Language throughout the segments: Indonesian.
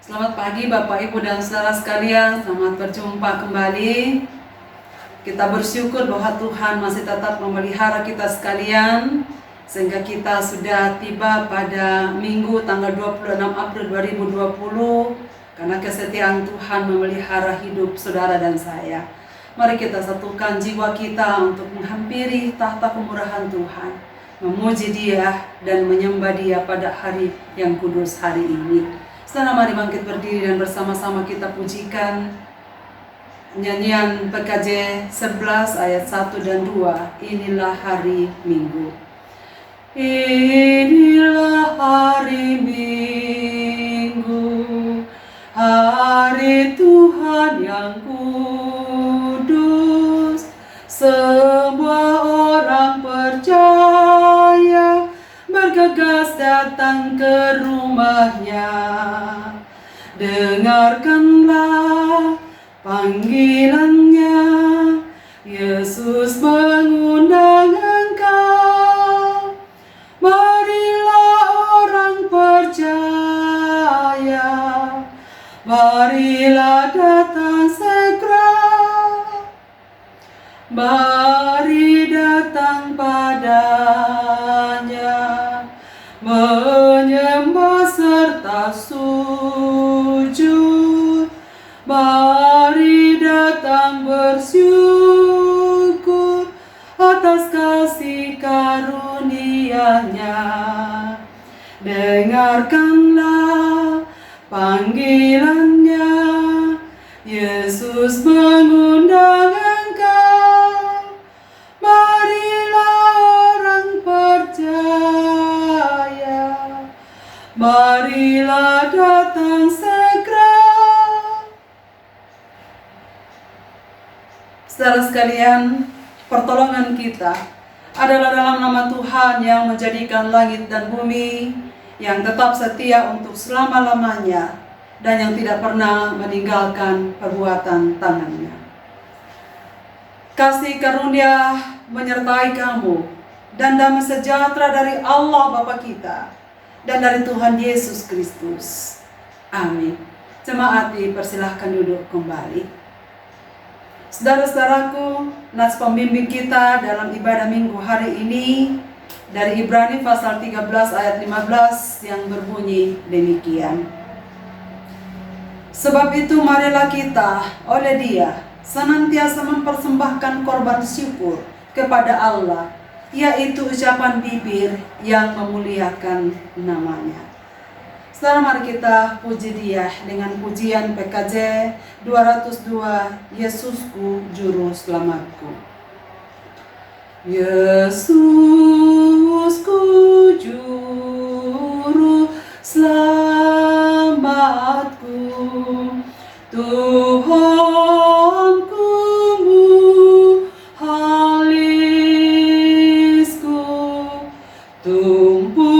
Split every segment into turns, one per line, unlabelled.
Selamat pagi Bapak Ibu dan saudara sekalian, selamat berjumpa kembali. Kita bersyukur bahwa Tuhan masih tetap memelihara kita sekalian, sehingga kita sudah tiba pada Minggu tanggal 26 April 2020, karena kesetiaan Tuhan memelihara hidup saudara dan saya. Mari kita satukan jiwa kita untuk menghampiri tahta kemurahan Tuhan, memuji Dia dan menyembah Dia pada hari yang kudus hari ini. Saudara, mari bangkit berdiri dan bersama-sama kita pujikan nyanyian PKJ 11 ayat 1 dan 2. Inilah hari Minggu. Inilah hari Minggu, hari Tuhan yang kudus. Semua orang percaya bergegas datang ke rumahnya. Dengarkanlah panggilannya, Yesus mengundang engkau. Marilah orang percaya, marilah datang segera. Mari datang padanya, menyembah serta sujud. Mari datang bersyukur atas kasih karunia-Nya. Dengarkanlah panggilannya, Yesus mengundang engkau. Marilah orang percaya, marilah datang segera. Saudara sekalian, pertolongan kita adalah dalam nama Tuhan yang menjadikan langit dan bumi, yang tetap setia untuk selama-lamanya, dan yang tidak pernah meninggalkan perbuatan tangannya. Kasih karunia menyertai kamu, dan damai sejahtera dari Allah Bapa kita dan dari Tuhan Yesus Kristus. Amin. Jemaat dipersilahkan duduk kembali. Saudara-saudaraku, nats pembimbing kita dalam ibadah minggu hari ini dari Ibrani pasal 13 ayat 15 yang berbunyi demikian. Sebab itu marilah kita oleh Dia senantiasa mempersembahkan korban syukur kepada Allah, yaitu ucapan bibir yang memuliakan namanya. Saudara, mari kita puji Dia dengan pujian PKJ 202, Yesusku Juru Selamatku. Yesusku Juru Selamatku, Tuhanku muhalisku, tumpuan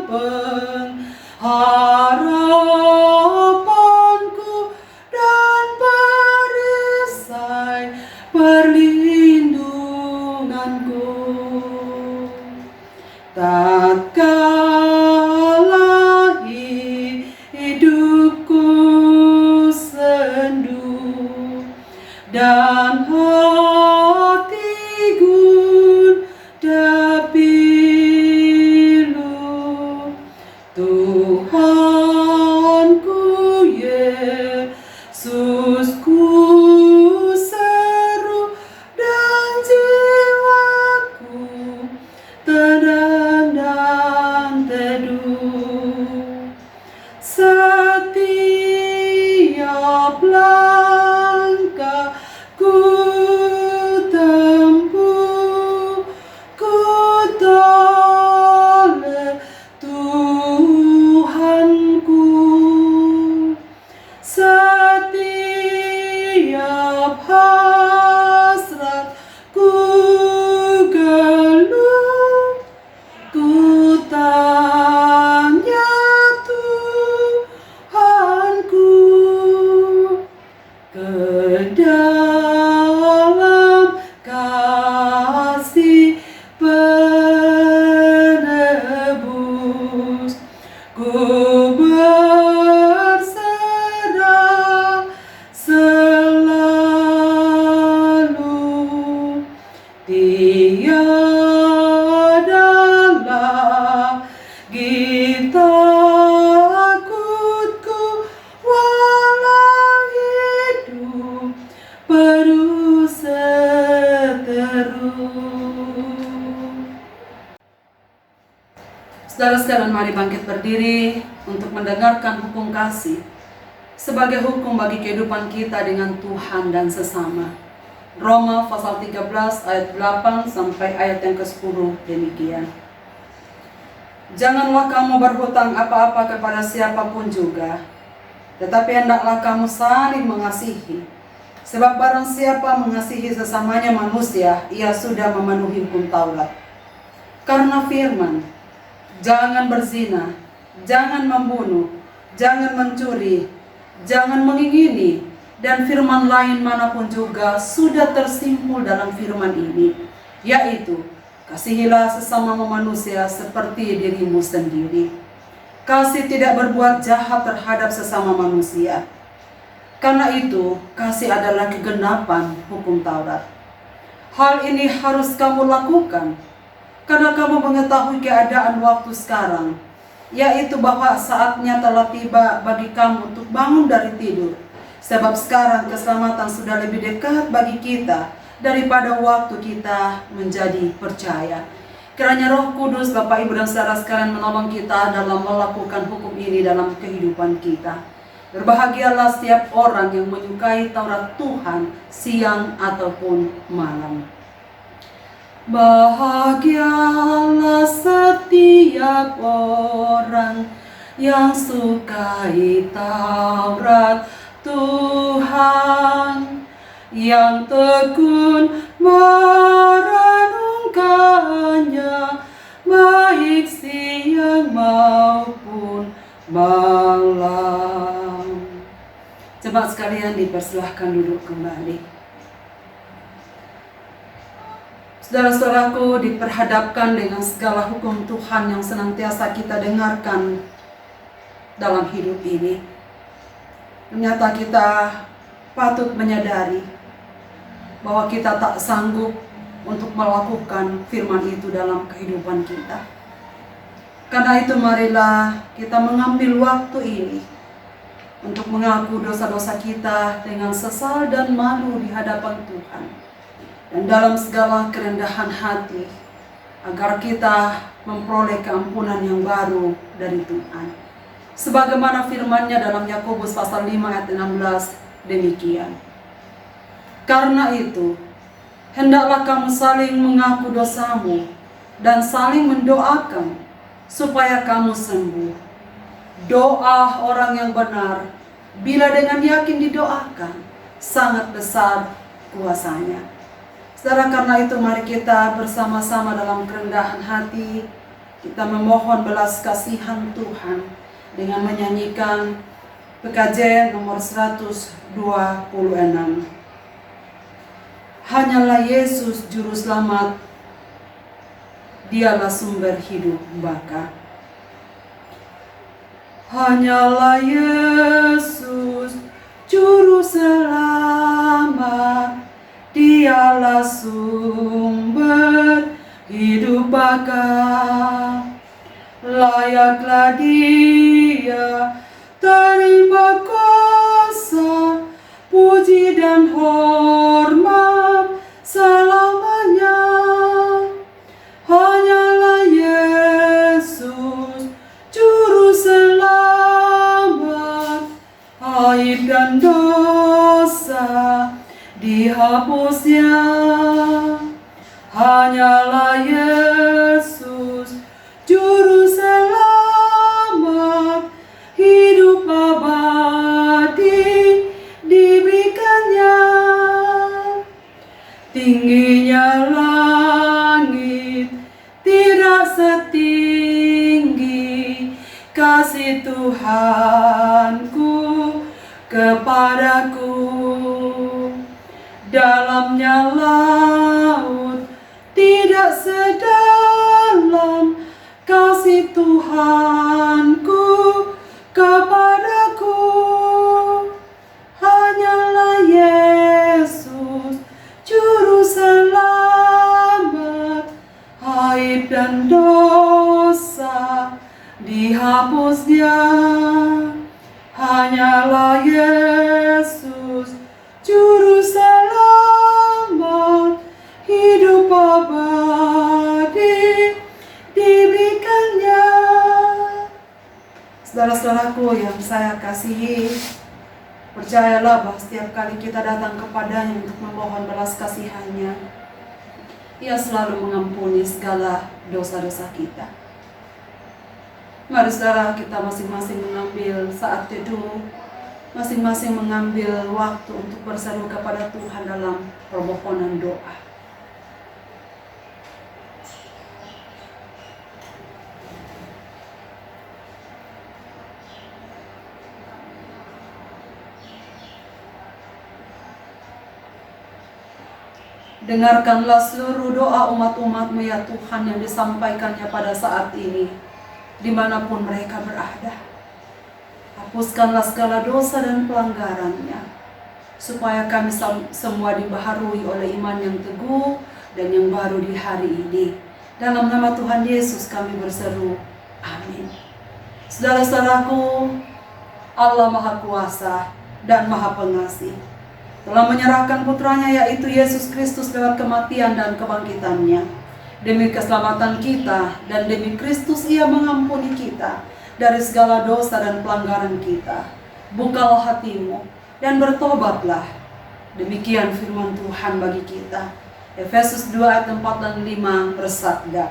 pengharapanku dan perisai perlindunganku. Tatkala hidupku sendu dan hati gundah pilu, Tuhanku Yesusku seru dan jiwaku tenang dan teduh. Setiap langkah ku tempuh, ku toleh Tuhanku. Setiap hasrat ku geluh, ku tanya Tuhanku ke dalam kasih penebus. Ku Dia adalah takutku, walau hidup penuh seteru. Saudara sekalian, mari bangkit berdiri untuk mendengarkan hukum kasih sebagai hukum bagi kehidupan kita dengan Tuhan dan sesama. Roma pasal 13 ayat 8 sampai ayat yang ke-10 demikian. Janganlah kamu berhutang apa-apa kepada siapapun juga, tetapi hendaklah kamu saling mengasihi. Sebab barang siapa mengasihi sesamanya manusia, ia sudah memenuhi hukum Taurat. Karena firman, jangan berzina, jangan membunuh, jangan mencuri, jangan mengingini, dan firman lain manapun juga sudah tersimpul dalam firman ini, yaitu kasihilah sesama manusia seperti dirimu sendiri. Kasih tidak berbuat jahat terhadap sesama manusia. Karena itu, kasih adalah kegenapan hukum Taurat. Hal ini harus kamu lakukan, karena kamu mengetahui keadaan waktu sekarang, yaitu bahwa saatnya telah tiba bagi kamu untuk bangun dari tidur. Sebab sekarang keselamatan sudah lebih dekat bagi kita daripada waktu kita menjadi percaya. Kiranya Roh Kudus, Bapak, Ibu, dan saudara sekalian menolong kita dalam melakukan hukum ini dalam kehidupan kita. Berbahagialah setiap orang yang menyukai Taurat Tuhan siang ataupun malam. Bahagialah setiap orang yang sukai Taurat Tuhan, yang tekun merenungkannya baik siang maupun malam. Jemaat sekalian, dipersilahkan duduk kembali. Saudara-saudaraku, diperhadapkan dengan segala hukum Tuhan yang senantiasa kita dengarkan dalam hidup ini. Ternyata kita patut menyadari bahwa kita tak sanggup untuk melakukan firman itu dalam kehidupan kita. Karena itu marilah kita mengambil waktu ini untuk mengaku dosa-dosa kita dengan sesal dan malu di hadapan Tuhan. Dan dalam segala kerendahan hati, agar kita memperoleh keampunan yang baru dari Tuhan. Sebagaimana firman-Nya dalam Yakobus pasal 5 ayat 16 demikian. Karena itu, hendaklah kamu saling mengaku dosamu dan saling mendoakan supaya kamu sembuh. Doa orang yang benar, bila dengan yakin didoakan, sangat besar kuasanya. Saudara, karena itu mari kita bersama-sama dalam kerendahan hati, kita memohon belas kasihan Tuhan dengan menyanyikan PKJ nomor 126. Hanyalah Yesus Juru Selamat, Dialah sumber hidup baka. Hanyalah Yesus Juru Selamat, Dialah sumber hidup baka. Layaklah Dia terima kuasa, puji dan hormat selamanya. Hanyalah Yesus Juru Selamat, aib dan dosa dihapusnya. Hanyalah Yesus Juru Selamat, hidup abadi diberikannya. Tingginya langit tidak setinggi kasih Tuhanku kepadaku. Dalamnya laut tidak sedalam kasih Tuhanku kepadaku. Hanyalah Yesus Juru Selamat, Saudara-saudaraku yang saya kasihi, percayalah bahwa setiap kali kita datang kepadanya untuk memohon belas kasihannya, Ia selalu mengampuni segala dosa-dosa kita. Mari saudara, kita masing-masing mengambil saat teduh, masing-masing mengambil waktu untuk berseru kepada Tuhan dalam permohonan doa. Dengarkanlah seluruh doa umat-umat-Mu ya Tuhan yang disampaikannya pada saat ini, dimanapun mereka berada. Hapuskanlah segala dosa dan pelanggarannya, supaya kami semua dibaharui oleh iman yang teguh dan yang baru di hari ini. Dalam nama Tuhan Yesus kami berseru, amin. Saudara-saudaraku, Allah Maha Kuasa dan Maha Pengasih telah menyerahkan putranya yaitu Yesus Kristus lewat kematian dan kebangkitannya demi keselamatan kita, dan demi Kristus Ia mengampuni kita dari segala dosa dan pelanggaran kita. Bukalah hatimu dan bertobatlah. Demikian firman Tuhan bagi kita. Efesus 2 ayat 4 dan 5 bersabda,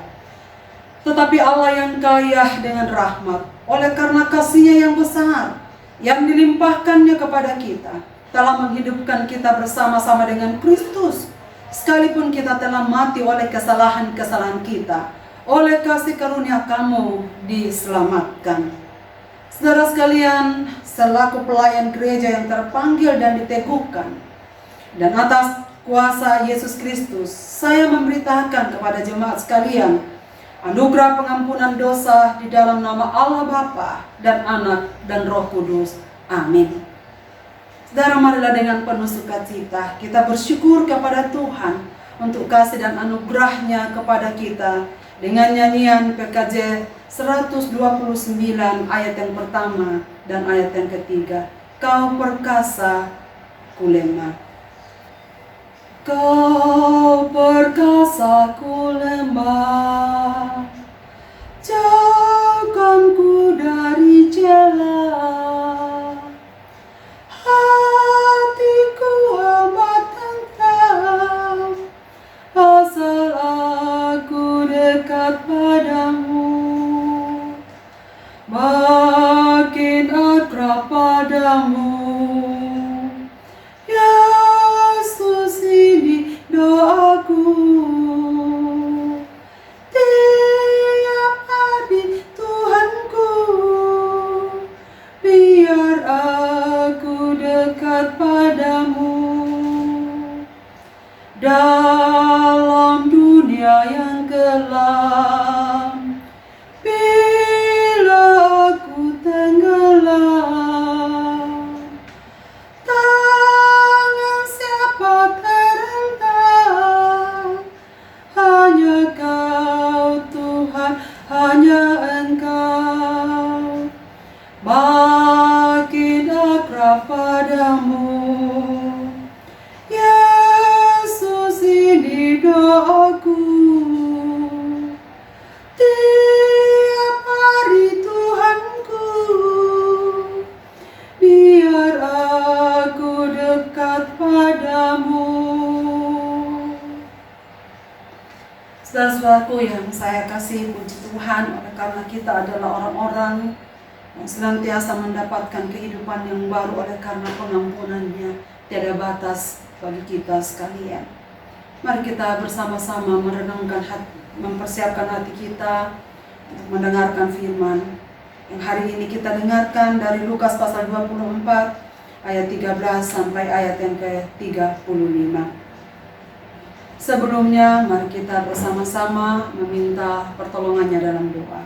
tetapi Allah yang kaya dengan rahmat, oleh karena kasih-Nya yang besar yang dilimpahkannya kepada kita, telah menghidupkan kita bersama-sama dengan Kristus, sekalipun kita telah mati oleh kesalahan-kesalahan kita. Oleh kasih karunia kamu diselamatkan. Saudara sekalian, selaku pelayan gereja yang terpanggil dan diteguhkan, dan atas kuasa Yesus Kristus, saya memberitakan kepada jemaat sekalian anugerah pengampunan dosa di dalam nama Allah Bapa dan Anak dan Roh Kudus. Amin. Saudara, marilah dengan penuh sukacita kita bersyukur kepada Tuhan untuk kasih dan anugerah-Nya kepada kita dengan nyanyian PKJ 129 ayat yang pertama dan ayat yang ketiga. Kau perkasa kulema. Kau perkasa kulema, jauhkanku dari celah. Hatiku amat tentram, asal aku dekat padamu. Makin akrab padamu, Yesus ini doaku. Tiap hari Tuhanku, biar aku dekat padamu. Dalam dunia yang kelam, bila aku tenggelam, tangan siapa terentang? Hanya Kau Tuhan, hanya Engkau. Makin akrab padamu, Yesus ini doaku. Tiap hari Tuhanku, biar aku dekat padamu. Saudara-saudaraku yang saya kasih, puji Tuhan, oleh karena kita adalah orang-orang yang senantiasa mendapatkan kehidupan yang baru oleh karena pengampunan-Nya tiada batas bagi kita sekalian. Mari kita bersama-sama merenungkan hati, mempersiapkan hati kita untuk mendengarkan firman yang hari ini kita dengarkan dari Lukas pasal 24 ayat 13 sampai ayat yang ke-35. Sebelumnya, mari kita bersama-sama meminta pertolongannya dalam doa.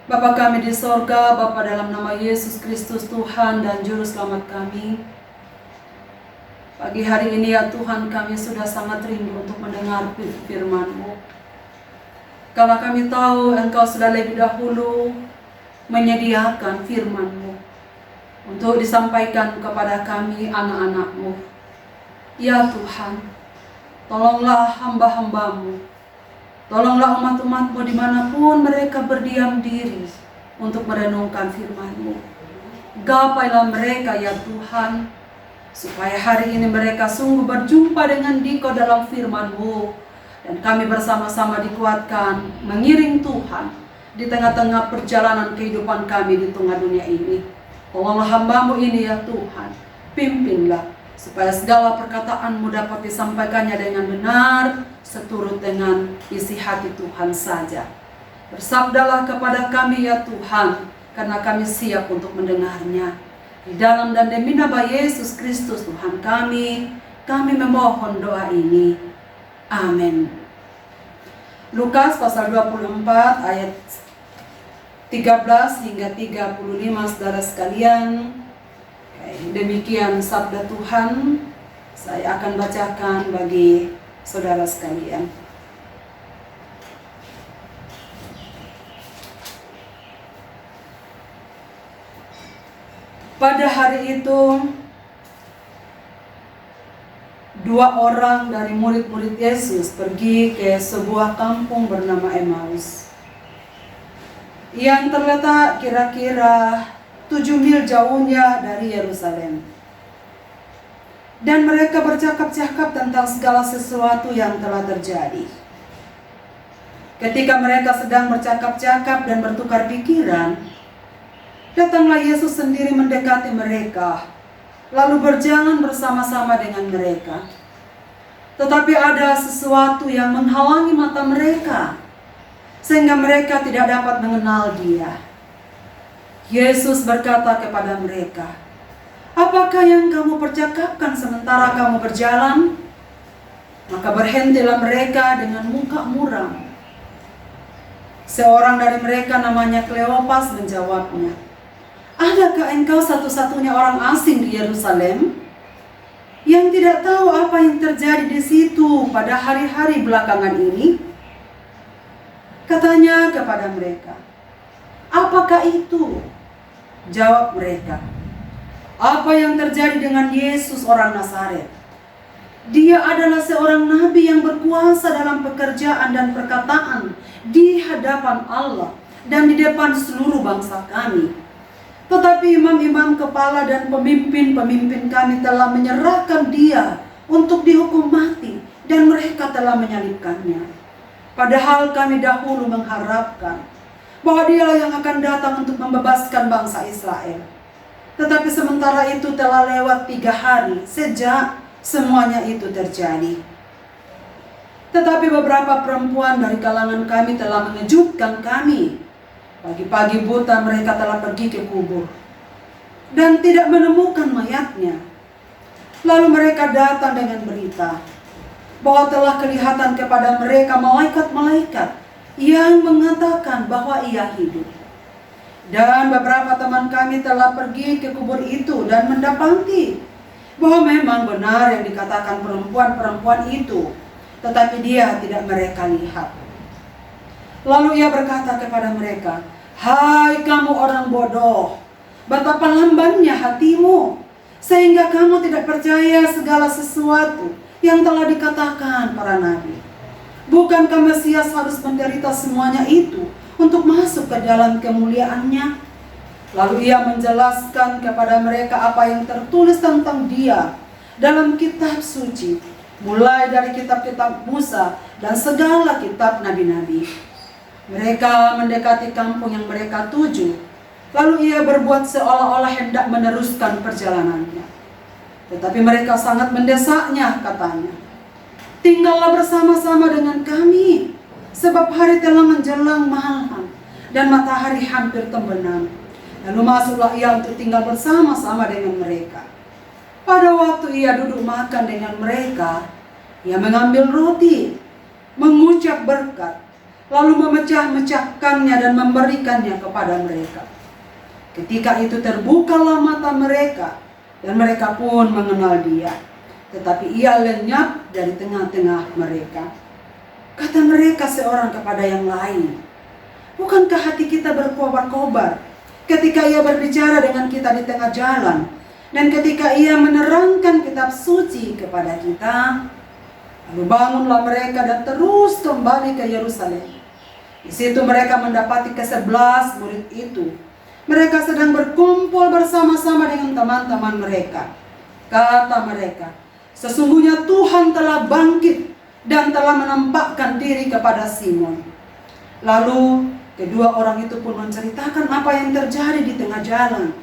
Bapa kami di sorga, Bapa, dalam nama Yesus Kristus Tuhan dan Juru Selamat kami, pagi hari ini ya Tuhan, kami sudah sangat rindu untuk mendengar firman-Mu. Karena kami tahu Engkau sudah lebih dahulu menyediakan firman-Mu untuk disampaikan kepada kami anak-anak-Mu. Ya Tuhan, tolonglah hamba-hamba-Mu, tolonglah umat-umat-Mu dimanapun mereka berdiam diri, untuk merenungkan firman-Mu. Gapailah mereka ya Tuhan, supaya hari ini mereka sungguh berjumpa dengan Dikau dalam firman-Mu. Dan kami bersama-sama dikuatkan mengiring Tuhan di tengah-tengah perjalanan kehidupan kami di tengah dunia ini. Tolonglah hamba-Mu ini ya Tuhan, pimpinlah supaya segala perkataan-Mu dapat disampaikannya dengan benar, seturut dengan isi hati Tuhan saja. Bersabdalah kepada kami ya Tuhan, karena kami siap untuk mendengarnya. Di dalam dan demi nama Yesus Kristus Tuhan kami memohon doa ini. Amin. Lukas pasal 24 ayat 13 hingga 35, saudara sekalian. Demikian sabda Tuhan, saya akan bacakan bagi saudara sekalian. Pada hari itu, dua orang dari murid-murid Yesus pergi ke sebuah kampung bernama Emmaus, yang terletak kira-kira 7 mil jauhnya dari Yerusalem. Dan mereka bercakap-cakap tentang segala sesuatu yang telah terjadi. Ketika mereka sedang bercakap-cakap dan bertukar pikiran, datanglah Yesus sendiri mendekati mereka, lalu berjalan bersama-sama dengan mereka. Tetapi ada sesuatu yang menghalangi mata mereka, sehingga mereka tidak dapat mengenal Dia. Yesus berkata kepada mereka, "Apakah yang kamu percakapkan sementara kamu berjalan?" Maka berhentilah mereka dengan muka muram. Seorang dari mereka namanya Kleopas menjawabnya, "Adakah engkau satu-satunya orang asing di Yerusalem yang tidak tahu apa yang terjadi di situ pada hari-hari belakangan ini?" Katanya kepada mereka, "Apakah itu?" Jawab mereka, "Apa yang terjadi dengan Yesus orang Nazaret? Dia adalah seorang nabi yang berkuasa dalam pekerjaan dan perkataan di hadapan Allah dan di depan seluruh bangsa kami. Tetapi imam-imam kepala dan pemimpin-pemimpin kami telah menyerahkan Dia untuk dihukum mati, dan mereka telah menyalibkannya. Padahal kami dahulu mengharapkan bahwa Dialah yang akan datang untuk membebaskan bangsa Israel. Tetapi sementara itu telah lewat 3 hari sejak semuanya itu terjadi. Tetapi beberapa perempuan dari kalangan kami telah mengejutkan kami. Pagi-pagi buta mereka telah pergi ke kubur dan tidak menemukan mayatnya. Lalu mereka datang dengan berita bahwa telah kelihatan kepada mereka malaikat-malaikat yang mengatakan bahwa Ia hidup. Dan beberapa teman kami telah pergi ke kubur itu dan mendapati bahwa memang benar yang dikatakan perempuan-perempuan itu, tetapi Dia tidak mereka lihat." Lalu Ia berkata kepada mereka, "Hai kamu orang bodoh, betapa lambannya hatimu, sehingga kamu tidak percaya segala sesuatu yang telah dikatakan para nabi. Bukankah Mesias harus menderita semuanya itu untuk masuk ke dalam kemuliaannya?" Lalu Ia menjelaskan kepada mereka apa yang tertulis tentang Dia dalam kitab suci, mulai dari kitab-kitab Musa dan segala kitab nabi-nabi. Mereka mendekati kampung yang mereka tuju, lalu Ia berbuat seolah-olah hendak meneruskan perjalanannya. Tetapi mereka sangat mendesaknya, katanya, "Tinggallah bersama-sama dengan kami, sebab hari telah menjelang malam dan matahari hampir terbenam." Lalu masuklah Ia untuk tinggal bersama-sama dengan mereka. Pada waktu Ia duduk makan dengan mereka, Ia mengambil roti, mengucap berkat, lalu memecah-mecahkannya dan memberikannya kepada mereka. Ketika itu terbukalah mata mereka, dan mereka pun mengenal Dia. Tetapi Ia lenyap dari tengah-tengah mereka. Kata mereka seorang kepada yang lain, "Bukankah hati kita berkobar-kobar ketika Ia berbicara dengan kita di tengah jalan, dan ketika Ia menerangkan kitab suci kepada kita?" Lalu bangunlah mereka dan terus kembali ke Yerusalem. Di situ mereka mendapati ke-11 murid itu. Mereka sedang berkumpul bersama-sama dengan teman-teman mereka. Kata mereka, sesungguhnya Tuhan telah bangkit dan telah menampakkan diri kepada Simon. Lalu kedua orang itu pun menceritakan apa yang terjadi di tengah jalan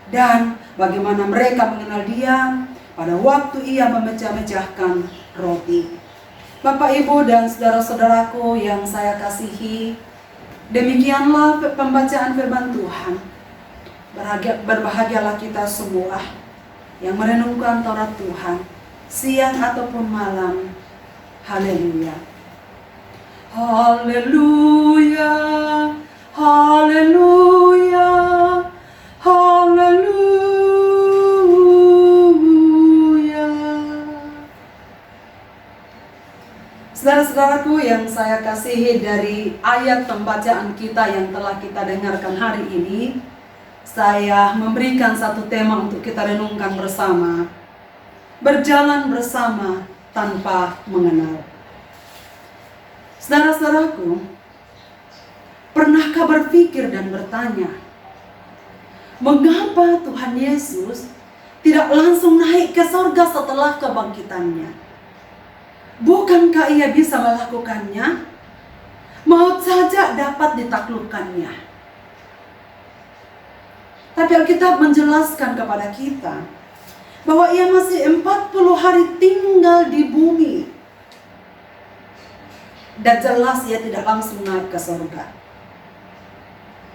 dan bagaimana mereka mengenal dia pada waktu ia memecah-mecahkan roti. Bapak, Ibu, dan saudara-saudaraku yang saya kasihi, demikianlah pembacaan firman Tuhan. Berbahagialah kita semua yang merenungkan Taurat Tuhan, siang ataupun malam. Haleluya. Haleluya. Haleluya. Haleluya. Saudara-saudaraku yang saya kasihi, dari ayat pembacaan kita yang telah kita dengarkan hari ini, saya memberikan satu tema untuk kita renungkan bersama. Berjalan bersama tanpa mengenal. Saudara-saudaraku, pernahkah berpikir dan bertanya, mengapa Tuhan Yesus tidak langsung naik ke sorga setelah kebangkitannya? Bukankah ia bisa melakukannya? Maut saja dapat ditaklukkannya. Tapi Alkitab menjelaskan kepada kita bahwa ia masih 40 hari tinggal di bumi. Dan jelas ia tidak langsung naik ke surga.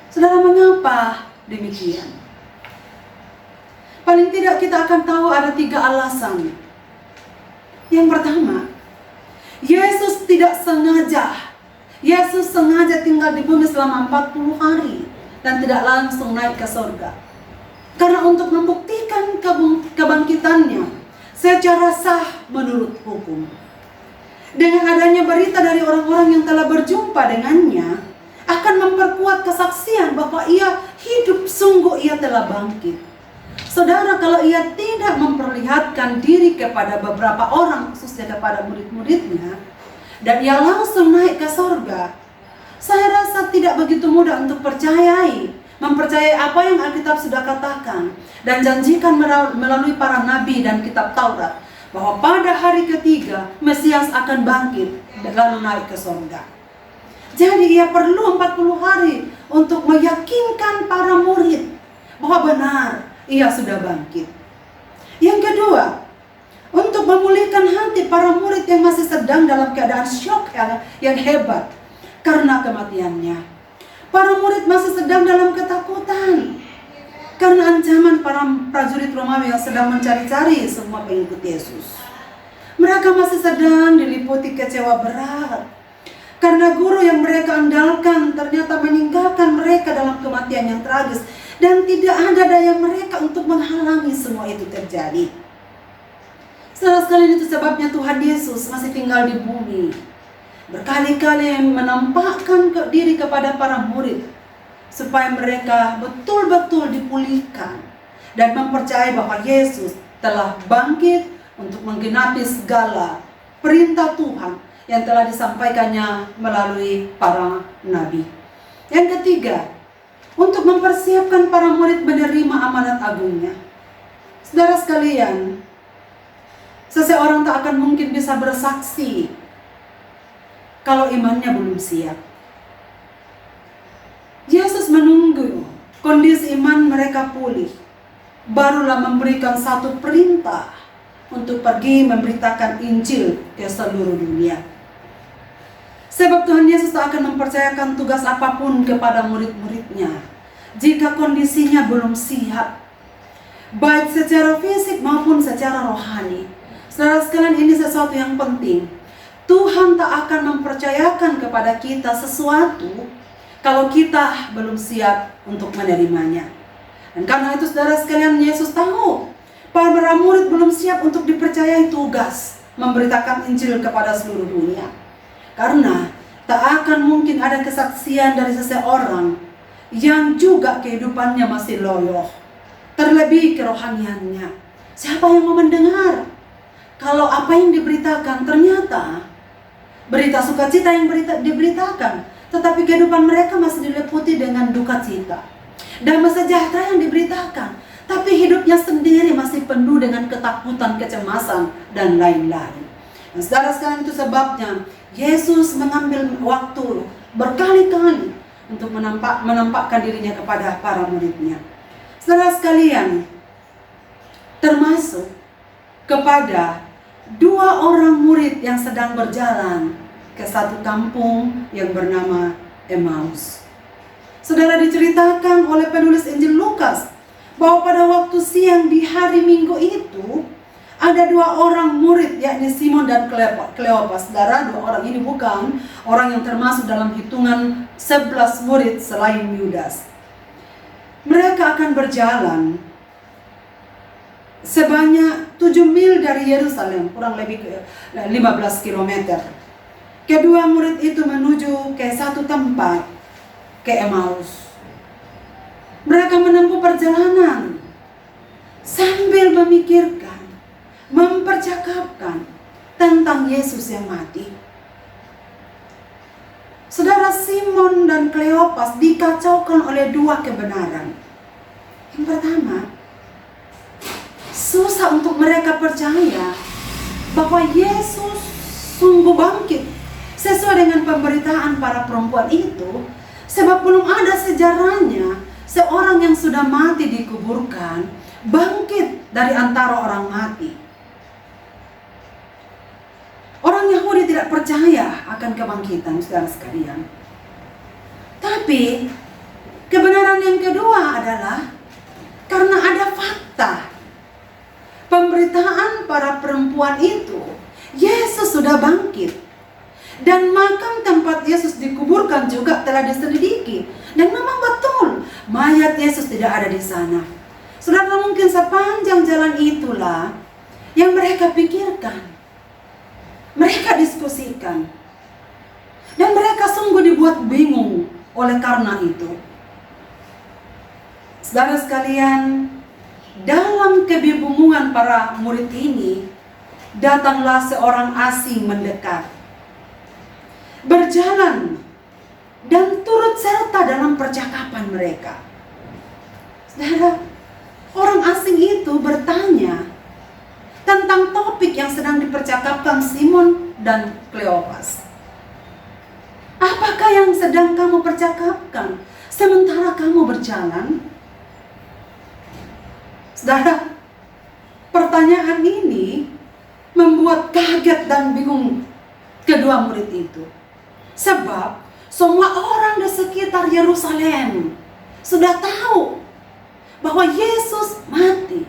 Saudara, mengapa demikian? Paling tidak kita akan tahu ada 3 alasan. Yang pertama, Yesus tidak sengaja. Yesus sengaja tinggal di bumi selama 40 hari dan tidak langsung naik ke surga. Karena untuk membuktikan kebangkitannya secara sah menurut hukum. Dengan adanya berita dari orang-orang yang telah berjumpa dengannya, akan memperkuat kesaksian bahwa ia hidup, sungguh ia telah bangkit. Saudara, kalau ia tidak memperlihatkan diri kepada beberapa orang, khususnya kepada murid-muridnya, dan ia langsung naik ke surga, saya rasa tidak begitu mudah untuk mempercayai apa yang Alkitab sudah katakan dan janjikan melalui para nabi dan kitab Taurat, bahwa pada hari ketiga Mesias akan bangkit dan lalu naik ke surga. Jadi ia perlu 40 hari untuk meyakinkan para murid bahwa benar ia sudah bangkit. Yang kedua, untuk memulihkan hati para murid yang masih sedang dalam keadaan syok yang hebat karena kematiannya. Para murid masih sedang dalam ketakutan karena ancaman para prajurit Romawi yang sedang mencari-cari semua pengikut Yesus. Mereka masih sedang diliputi kecewa berat karena guru yang mereka andalkan ternyata meninggalkan mereka dalam kematian yang tragis, dan tidak ada daya mereka untuk menghalangi semua itu terjadi. Saudara sekalian, itu sebabnya Tuhan Yesus masih tinggal di bumi, berkali-kali menampakkan diri kepada para murid supaya mereka betul-betul dipulihkan dan mempercayai bahwa Yesus telah bangkit untuk menggenapi segala perintah Tuhan yang telah disampaikannya melalui para nabi. Yang ketiga, untuk mempersiapkan para murid menerima amanat agungnya. Saudara sekalian, seseorang tak akan mungkin bisa bersaksi kalau imannya belum siap. Yesus menunggu kondisi iman mereka pulih, barulah memberikan satu perintah untuk pergi memberitakan Injil ke seluruh dunia. Sebab Tuhan Yesus tak akan mempercayakan tugas apapun kepada murid-muridnya jika kondisinya belum siap, baik secara fisik maupun secara rohani. Saudara sekalian, ini sesuatu yang penting. Tuhan tak akan mempercayakan kepada kita sesuatu kalau kita belum siap untuk menerimanya. Dan karena itu saudara sekalian, Yesus tahu para murid belum siap untuk dipercayai tugas memberitakan Injil kepada seluruh dunia. Karena tak akan mungkin ada kesaksian dari seseorang yang juga kehidupannya masih loyo, terlebih kerohaniannya. Siapa yang mau mendengar kalau apa yang diberitakan ternyata berita sukacita yang diberitakan tetapi kehidupan mereka masih diliputi dengan duka cita. Damai sejahtera yang diberitakan, tapi hidupnya sendiri masih penuh dengan ketakutan, kecemasan, dan lain-lain. Nah, saudara sekalian, itu sebabnya Yesus mengambil waktu berkali-kali untuk menampakkan dirinya kepada para muridnya. Saudara sekalian, termasuk kepada 2 orang murid yang sedang berjalan ke satu kampung yang bernama Emmaus. Saudara, diceritakan oleh penulis Injil Lukas bahwa pada waktu siang di hari Minggu itu ada 2 orang murid, yakni Simon dan Kleopas. Saudara, 2 orang ini bukan orang yang termasuk dalam hitungan 11 murid selain Yudas. Mereka akan berjalan sebanyak 7 mil dari Yerusalem, kurang lebih 15 km. Kedua murid itu menuju ke satu tempat, ke Emmaus. Mereka menempuh perjalanan sambil memikirkan, mempercakapkan tentang Yesus yang mati. Saudara, Simon dan Kleopas dikacaukan oleh 2 kebenaran. Yang pertama, susah untuk mereka percaya bahwa Yesus sungguh bangkit sesuai dengan pemberitaan para perempuan itu, sebab belum ada sejarahnya seorang yang sudah mati dikuburkan bangkit dari antara orang mati. Orang Yahudi tidak percaya akan kebangkitan, saudara sekalian. Tapi kebenaran yang kedua adalah karena ada fakta pemberitaan para perempuan itu, Yesus sudah bangkit. Dan makam tempat Yesus dikuburkan juga telah diselidiki. Dan memang betul, mayat Yesus tidak ada di sana. Saudara, mungkin sepanjang jalan itulah yang mereka pikirkan, mereka diskusikan, dan mereka sungguh dibuat bingung oleh karena itu. Saudara sekalian, dalam kebingungan para murid ini, datanglah seorang asing mendekat, berjalan dan turut serta dalam percakapan mereka. Saudara, orang asing itu bertanya tentang topik yang sedang dipercakapkan Simon dan Kleopas. Apakah yang sedang kamu percakapkan sementara kamu berjalan? Saudara, pertanyaan ini membuat kaget dan bingung kedua murid itu. Sebab semua orang di sekitar Yerusalem sudah tahu bahwa Yesus mati.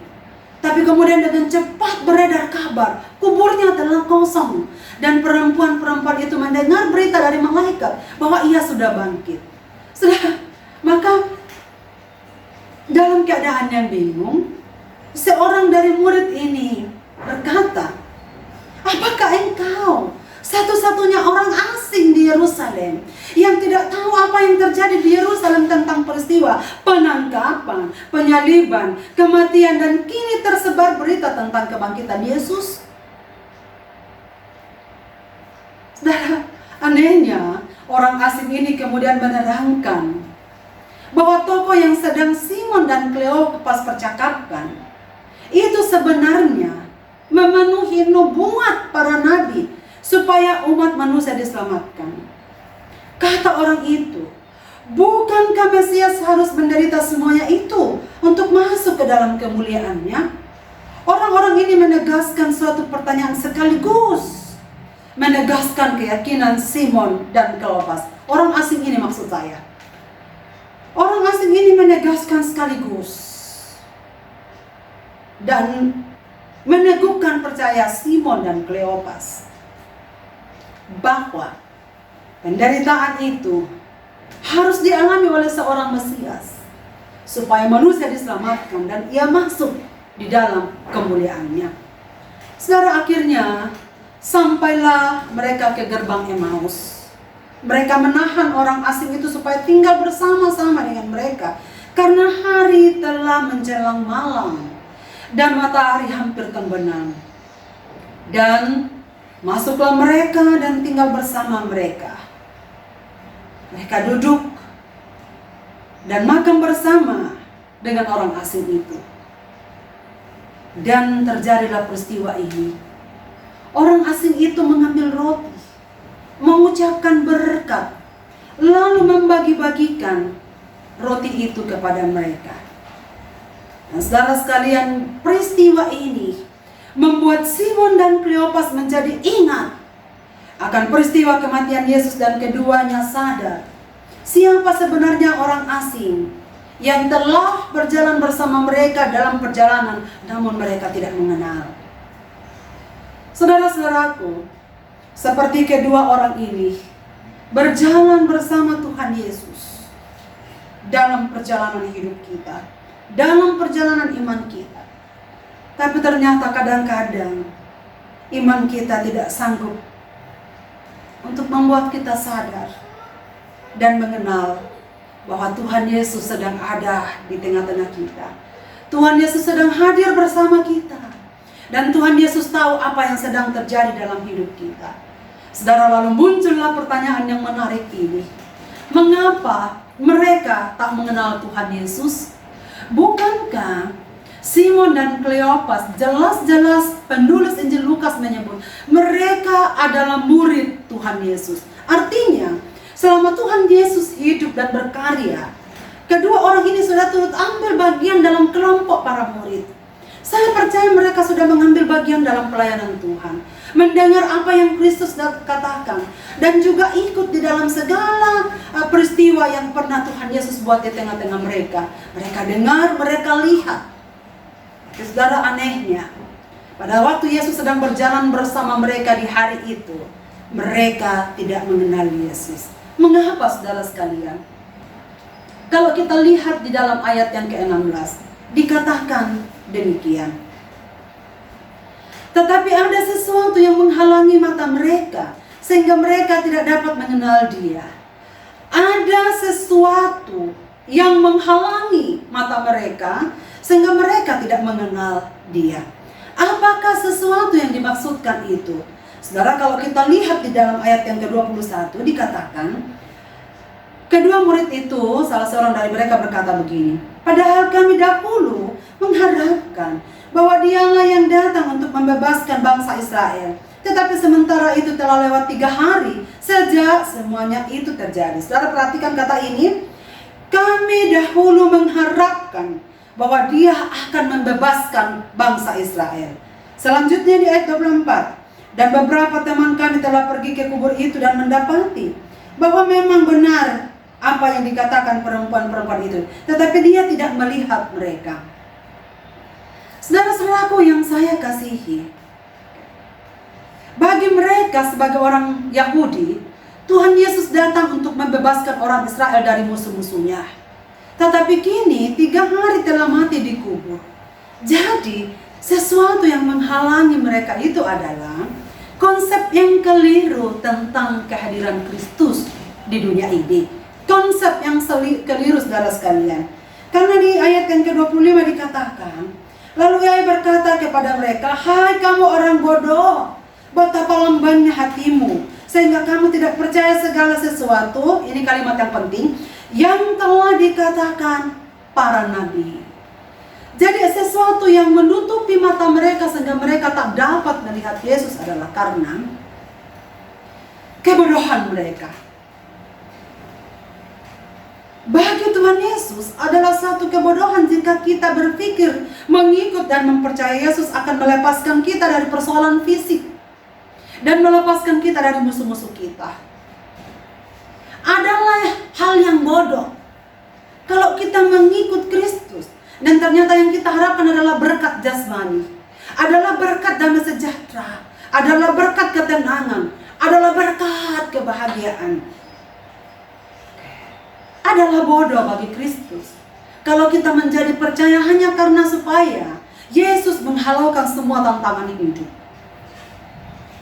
Tapi kemudian dengan cepat beredar kabar, kuburnya telah kosong. Dan perempuan-perempuan itu mendengar berita dari malaikat bahwa ia sudah bangkit. Sudah, maka dalam keadaan yang bingung, seorang dari murid ini berkata, apakah engkau satu-satunya orang asing di Yerusalem yang tidak tahu apa yang terjadi di Yerusalem tentang peristiwa penangkapan, penyaliban, kematian, dan kini tersebar berita tentang kebangkitan Yesus? Saudara, anehnya orang asing ini kemudian menerangkan bahwa tokoh yang sedang Simon dan Kleopas percakapkan itu sebenarnya memenuhi nubuat para nabi supaya umat manusia diselamatkan. Kata orang itu, bukankah Mesias harus menderita semuanya itu untuk masuk ke dalam kemuliaannya? Orang-orang ini menegaskan suatu pertanyaan sekaligus menegaskan keyakinan Simon dan Kleopas. Orang asing ini maksud saya. Orang asing ini menegaskan sekaligus dan meneguhkan percaya Simon dan Kleopas bahwa penderitaan itu harus dialami oleh seorang Mesias supaya manusia diselamatkan dan ia masuk di dalam kemuliaannya. Saudara, akhirnya sampailah mereka ke gerbang Emmaus. Mereka menahan orang asing itu supaya tinggal bersama-sama dengan mereka karena hari telah menjelang malam dan matahari hampir terbenam. Dan masuklah mereka dan tinggal bersama mereka. Mereka duduk dan makan bersama dengan orang asing itu. Dan terjadilah peristiwa ini. Orang asing itu mengambil roti, mengucapkan berkat, lalu membagi-bagikan roti itu kepada mereka. Dan saudara sekalian, peristiwa ini membuat Simon dan Kleopas menjadi ingat akan peristiwa kematian Yesus, dan keduanya sadar siapa sebenarnya orang asing yang telah berjalan bersama mereka dalam perjalanan, namun mereka tidak mengenal. Saudara-saudaraku, seperti kedua orang ini berjalan bersama Tuhan Yesus dalam perjalanan hidup kita, dalam perjalanan iman kita. Tapi ternyata kadang-kadang iman kita tidak sanggup untuk membuat kita sadar dan mengenal bahwa Tuhan Yesus sedang ada di tengah-tengah kita. Tuhan Yesus sedang hadir bersama kita. Dan Tuhan Yesus tahu apa yang sedang terjadi dalam hidup kita. Saudara, lalu muncullah pertanyaan yang menarik ini. Mengapa mereka tak mengenal Tuhan Yesus? Bukankah Simon dan Kleopas, jelas-jelas penulis Injil Lukas menyebut mereka adalah murid Tuhan Yesus. Artinya, selama Tuhan Yesus hidup dan berkarya, kedua orang ini sudah turut ambil bagian dalam kelompok para murid. Saya percaya mereka sudah mengambil bagian dalam pelayanan Tuhan, mendengar apa yang Kristus katakan, dan juga ikut di dalam segala peristiwa yang pernah Tuhan Yesus buat di tengah-tengah mereka. Mereka dengar, mereka lihat. Saudara, anehnya, pada waktu Yesus sedang berjalan bersama mereka di hari itu, mereka tidak mengenal Yesus. Mengapa, saudara sekalian? Kalau kita lihat di dalam ayat yang ke-16, dikatakan demikian. Tetapi ada sesuatu yang menghalangi mata mereka, sehingga mereka tidak dapat mengenal Dia. Ada sesuatu yang menghalangi mata mereka, sehingga mereka tidak mengenal Dia. Apakah sesuatu yang dimaksudkan itu? Saudara, kalau kita lihat di dalam ayat yang ke-21 dikatakan, kedua murid itu, salah seorang dari mereka berkata begini, padahal kami dahulu mengharapkan bahwa Dialah yang datang untuk membebaskan bangsa Israel. Tetapi sementara itu telah lewat 3 hari sejak semuanya itu terjadi. Saudara, perhatikan kata ini, kami dahulu mengharapkan bahwa Dia akan membebaskan bangsa Israel. Selanjutnya di ayat 24, dan beberapa teman kami telah pergi ke kubur itu dan mendapati bahwa memang benar apa yang dikatakan perempuan-perempuan itu, tetapi Dia tidak melihat mereka. Saudara-saudaraku yang saya kasihi, bagi mereka sebagai orang Yahudi, Tuhan Yesus datang untuk membebaskan orang Israel dari musuh-musuhnya. Tetapi kini 3 hari telah mati di kubur. Jadi sesuatu yang menghalangi mereka itu adalah konsep yang keliru tentang kehadiran Kristus di dunia ini. Konsep yang keliru, saudara sekalian. Karena di ayat yang ke-25 dikatakan, lalu Ia berkata kepada mereka, hai kamu orang bodoh, betapa lambannya hatimu, sehingga kamu tidak percaya segala sesuatu, ini kalimat yang penting, yang telah dikatakan para nabi. Jadi sesuatu yang menutupi mata mereka sehingga mereka tak dapat melihat Yesus adalah karena kebodohan mereka. Bagi Tuhan Yesus adalah satu kebodohan jika kita berpikir mengikut dan mempercayai Yesus akan melepaskan kita dari persoalan fisik dan melepaskan kita dari musuh-musuh kita. Adalah hal yang bodoh kalau kita mengikut Kristus dan ternyata yang kita harapkan adalah berkat jasmani, adalah berkat damai sejahtera, adalah berkat ketenangan, adalah berkat kebahagiaan. Adalah bodoh bagi Kristus kalau kita menjadi percaya hanya karena supaya Yesus menghalaukan semua tantangan hidup.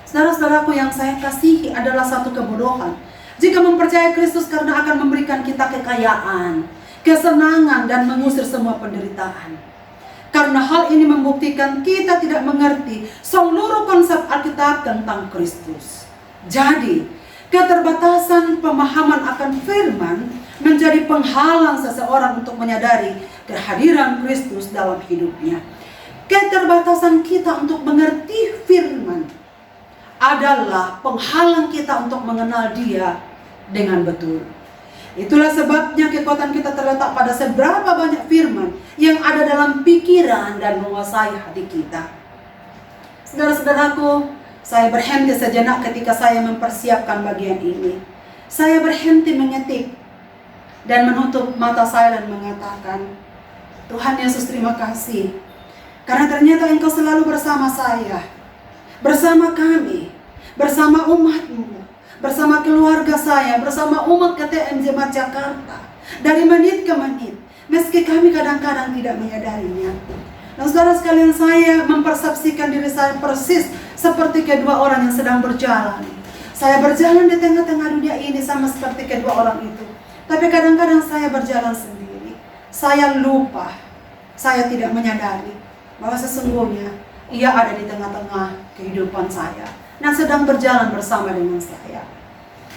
Saudara-saudaraku yang saya kasihi, adalah satu kebodohan jika mempercayai Kristus karena akan memberikan kita kekayaan, kesenangan, dan mengusir semua penderitaan. Karena hal ini membuktikan kita tidak mengerti seluruh konsep Alkitab tentang Kristus. Jadi, Keterbatasan pemahaman akan firman menjadi penghalang seseorang untuk menyadari kehadiran Kristus dalam hidupnya. Keterbatasan kita untuk mengerti firman adalah penghalang kita untuk mengenal Dia dengan betul. Itulah sebabnya kekuatan kita terletak pada seberapa banyak firman yang ada dalam pikiran dan menguasai hati kita. Saudara-saudaraku, saya berhenti sejenak ketika saya mempersiapkan bagian ini. Saya berhenti mengetik dan menutup mata saya dan mengatakan, Tuhan Yesus, terima kasih. Karena ternyata Engkau selalu bersama saya, bersama kami, bersama umat-Mu, bersama keluarga saya, bersama umat KTM Jemaat Jakarta. Dari menit ke menit, meski kami kadang-kadang tidak menyadarinya. Dan saudara sekalian, saya mempersepsikan diri saya persis seperti kedua orang yang sedang berjalan. Saya berjalan di tengah-tengah dunia ini sama seperti kedua orang itu. Tapi kadang-kadang saya berjalan sendiri. Saya lupa, saya tidak menyadari bahwa sesungguhnya Ia ada di tengah-tengah kehidupan saya dan sedang berjalan bersama dengan saya.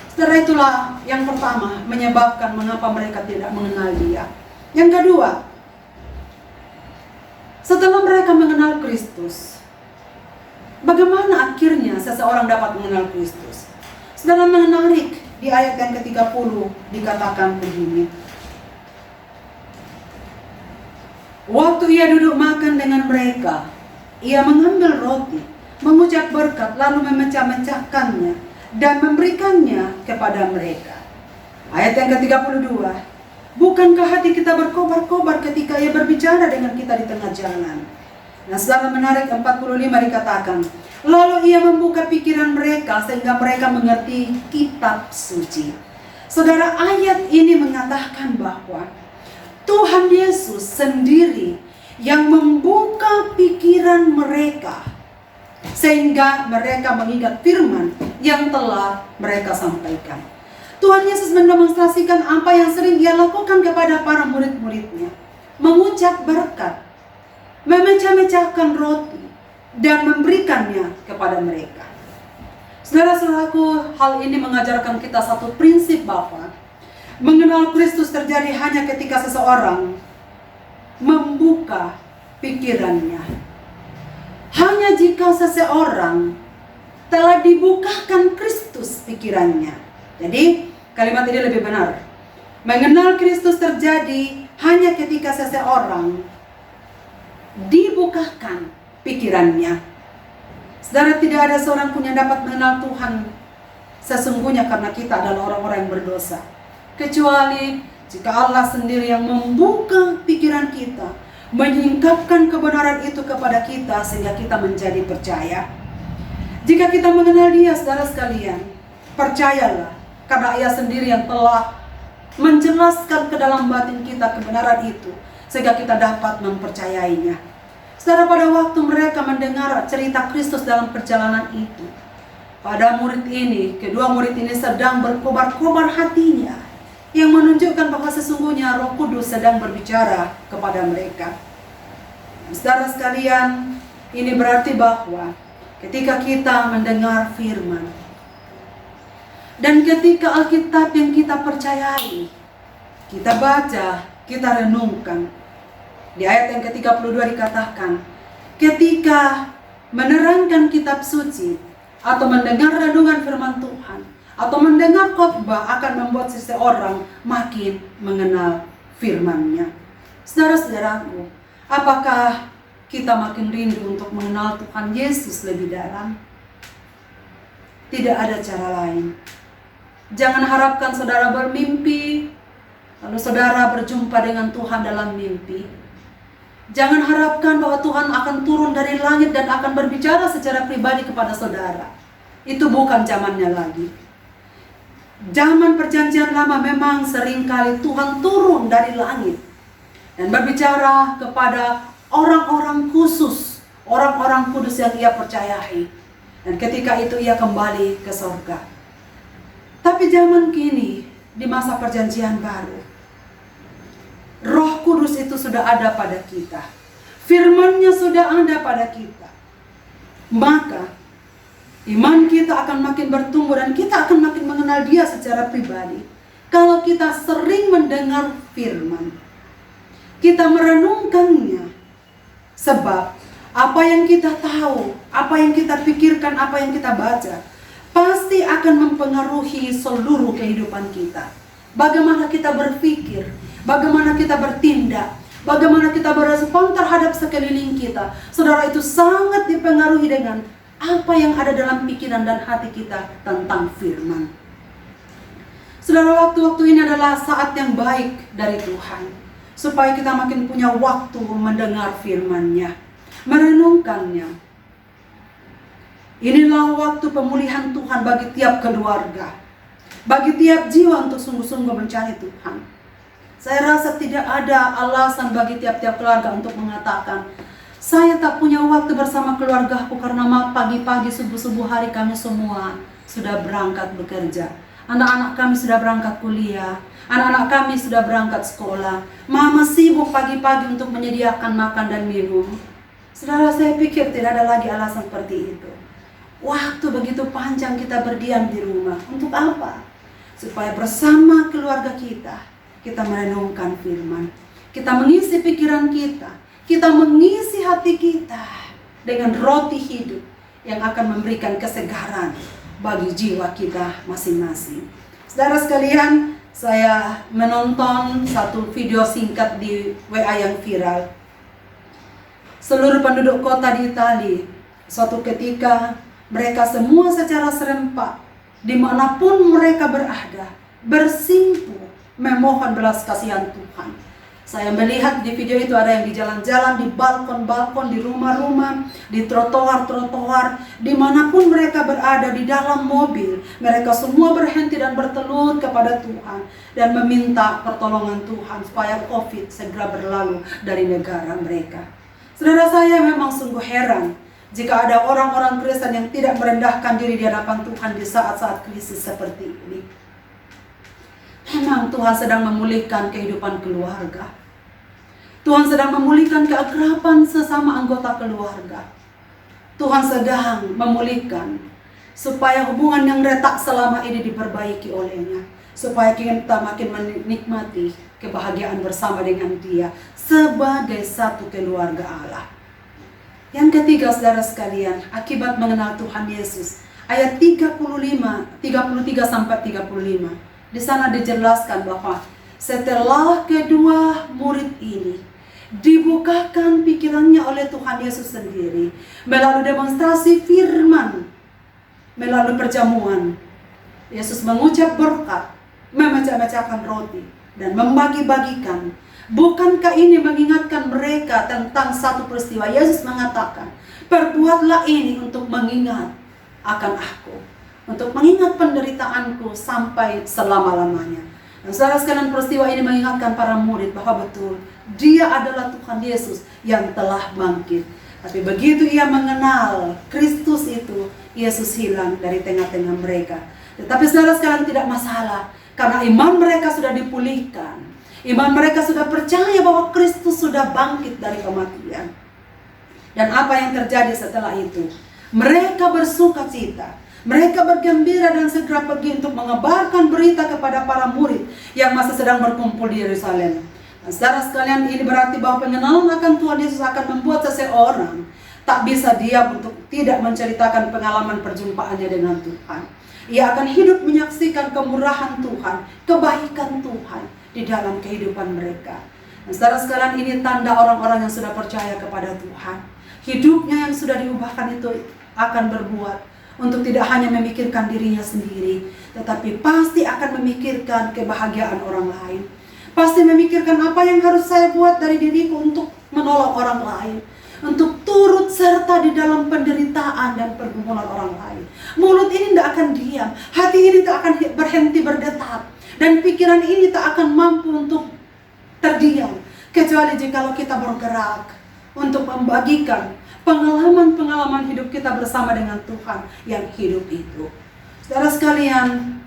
Setelah itulah yang pertama menyebabkan mengapa mereka tidak mengenal Dia. Yang kedua, setelah mereka mengenal Kristus, bagaimana akhirnya seseorang dapat mengenal Kristus? Saudara, menarik di ayat yang ke-30 dikatakan begini. Waktu Ia duduk makan dengan mereka, Ia mengambil roti, mengucap berkat, lalu memecah-mecahkannya dan memberikannya kepada mereka. Ayat yang ke-32. Bukankah hati kita berkobar-kobar ketika Ia berbicara dengan kita di tengah jalan? Nah, saudara, menarik 45 dikatakan, lalu Ia membuka pikiran mereka sehingga mereka mengerti kitab suci. Saudara, ayat ini mengatakan bahwa Tuhan Yesus sendiri yang membuka pikiran mereka sehingga mereka mengingat firman yang telah mereka sampaikan. Tuhan Yesus mendemonstrasikan apa yang sering Ia lakukan kepada para murid-muridnya. Mengucap berkat, memecah-mecahkan roti, dan memberikannya kepada mereka. Saudara-saudaraku, hal ini mengajarkan kita satu prinsip bahwa mengenal Kristus terjadi hanya ketika seseorang membuka pikirannya. Hanya jika seseorang telah dibukakan Kristus pikirannya. Jadi, kalimat ini lebih benar. Mengenal Kristus terjadi hanya ketika seseorang dibukakan pikirannya. Saudara, tidak ada seorang pun yang dapat mengenal Tuhan sesungguhnya karena kita adalah orang-orang yang berdosa, kecuali jika Allah sendiri yang membuka pikiran kita, menyingkapkan kebenaran itu kepada kita sehingga kita menjadi percaya. Jika kita mengenal Dia, saudara sekalian, percayalah, karena Ia sendiri yang telah menjelaskan ke dalam batin kita kebenaran itu, sehingga kita dapat mempercayainya. Saudara, pada waktu mereka mendengar cerita Kristus dalam perjalanan itu, pada murid ini, kedua murid ini sedang berkobar-kobar hatinya, yang menunjukkan bahwa sesungguhnya Roh Kudus sedang berbicara kepada mereka. Saudara sekalian, ini berarti bahwa ketika kita mendengar firman, dan ketika Alkitab yang kita percayai, kita baca, kita renungkan, di ayat yang ke-32 dikatakan, ketika menerangkan kitab suci, atau mendengar renungan firman Tuhan, atau mendengar khotbah akan membuat seseorang makin mengenal firman-Nya. Saudara-saudaraku, apakah kita makin rindu untuk mengenal Tuhan Yesus lebih dalam? Tidak ada cara lain. Jangan harapkan saudara bermimpi, lalu saudara berjumpa dengan Tuhan dalam mimpi. Jangan harapkan bahwa Tuhan akan turun dari langit dan akan berbicara secara pribadi kepada saudara. Itu bukan zamannya lagi. Zaman perjanjian lama memang seringkali Tuhan turun dari langit dan berbicara kepada orang-orang khusus, orang-orang kudus yang Ia percayai. Dan ketika itu Ia kembali ke sorga. Tapi zaman kini, di masa perjanjian baru, Roh Kudus itu sudah ada pada kita. Firman-Nya sudah ada pada kita. Maka iman kita akan makin bertumbuh dan kita akan makin mengenal mengenal Dia secara pribadi, kalau kita sering mendengar firman, kita merenungkannya. Sebab apa yang kita tahu, apa yang kita pikirkan, apa yang kita baca, pasti akan mempengaruhi seluruh kehidupan kita. Bagaimana kita berpikir, bagaimana kita bertindak, bagaimana kita berespon terhadap sekeliling kita. Saudara, itu sangat dipengaruhi dengan apa yang ada dalam pikiran dan hati kita tentang firman. Saudara, waktu-waktu ini adalah saat yang baik dari Tuhan, supaya kita makin punya waktu mendengar firman-Nya, merenungkannya. Inilah waktu pemulihan Tuhan bagi tiap keluarga, bagi tiap jiwa untuk sungguh-sungguh mencari Tuhan. Saya rasa tidak ada alasan bagi tiap-tiap keluarga untuk mengatakan, saya tak punya waktu bersama keluargaku karena pagi-pagi subuh-subuh hari kami semua sudah berangkat bekerja. Anak-anak kami sudah berangkat kuliah, anak-anak kami sudah berangkat sekolah. Mama sibuk pagi-pagi untuk menyediakan makan dan minum. Saudara, saya pikir tidak ada lagi alasan seperti itu. Waktu begitu panjang kita berdiam di rumah. Untuk apa? Supaya bersama keluarga kita merenungkan firman. Kita mengisi pikiran kita mengisi hati kita dengan roti hidup yang akan memberikan kesegaran bagi jiwa kita masing-masing. Saudara sekalian, saya menonton satu video singkat di WA yang viral. Seluruh penduduk kota di Italia, suatu ketika mereka semua secara serempak, dimanapun mereka berada, bersimpuh memohon belas kasihan Tuhan. Saya melihat di video itu ada yang di jalan-jalan, di balkon-balkon, di rumah-rumah, di trotoar-trotoar, dimanapun mereka berada, di dalam mobil. Mereka semua berhenti dan bertelut kepada Tuhan dan meminta pertolongan Tuhan supaya COVID segera berlalu dari negara mereka. Saudara, saya memang sungguh heran jika ada orang-orang Kristen yang tidak merendahkan diri di hadapan Tuhan di saat-saat krisis seperti ini. Memang Tuhan sedang memulihkan kehidupan keluarga. Tuhan sedang memulihkan keakraban sesama anggota keluarga. Tuhan sedang memulihkan supaya hubungan yang retak selama ini diperbaiki olehnya. Supaya kita makin menikmati kebahagiaan bersama dengan Dia sebagai satu keluarga Allah. Yang ketiga, saudara sekalian, akibat mengenal Tuhan Yesus. Ayat 33-35. Di sana dijelaskan bahwa setelah kedua murid ini dibukakan pikirannya oleh Tuhan Yesus sendiri melalui demonstrasi firman, melalui perjamuan, Yesus mengucap berkat, memecah-mecahkan roti dan membagi-bagikan. Bukankah ini mengingatkan mereka tentang satu peristiwa? Yesus mengatakan, perbuatlah ini untuk mengingat akan aku, untuk mengingat penderitaanku sampai selama-lamanya. Dan saudara sekalian, peristiwa ini mengingatkan para murid bahwa betul Dia adalah Tuhan Yesus yang telah bangkit. Tapi begitu ia mengenal Kristus itu, Yesus hilang dari tengah-tengah mereka. Tetapi saudara sekalian, tidak masalah, karena iman mereka sudah dipulihkan. Iman mereka sudah percaya bahwa Kristus sudah bangkit dari kematian. Dan apa yang terjadi setelah itu? Mereka bersuka cita, mereka bergembira dan segera pergi untuk mengabarkan berita kepada para murid yang masih sedang berkumpul di Yerusalem. Dan saudara sekalian, ini berarti bahwa pengenalan akan Tuhan Yesus akan membuat seseorang tak bisa diam untuk tidak menceritakan pengalaman perjumpaannya dengan Tuhan. Ia akan hidup menyaksikan kemurahan Tuhan, kebaikan Tuhan di dalam kehidupan mereka. Dan saudara sekalian, ini tanda orang-orang yang sudah percaya kepada Tuhan. Hidupnya yang sudah diubahkan itu akan berbuat untuk tidak hanya memikirkan dirinya sendiri, tetapi pasti akan memikirkan kebahagiaan orang lain. Pasti memikirkan apa yang harus saya buat dari diriku untuk menolong orang lain, untuk turut serta di dalam penderitaan dan pergumulan orang lain. Mulut ini tidak akan diam, hati ini tak akan berhenti berdetak, dan pikiran ini tak akan mampu untuk terdiam, kecuali jikalau kita bergerak untuk membagikan pengalaman-pengalaman hidup kita bersama dengan Tuhan yang hidup itu. Saudara sekalian,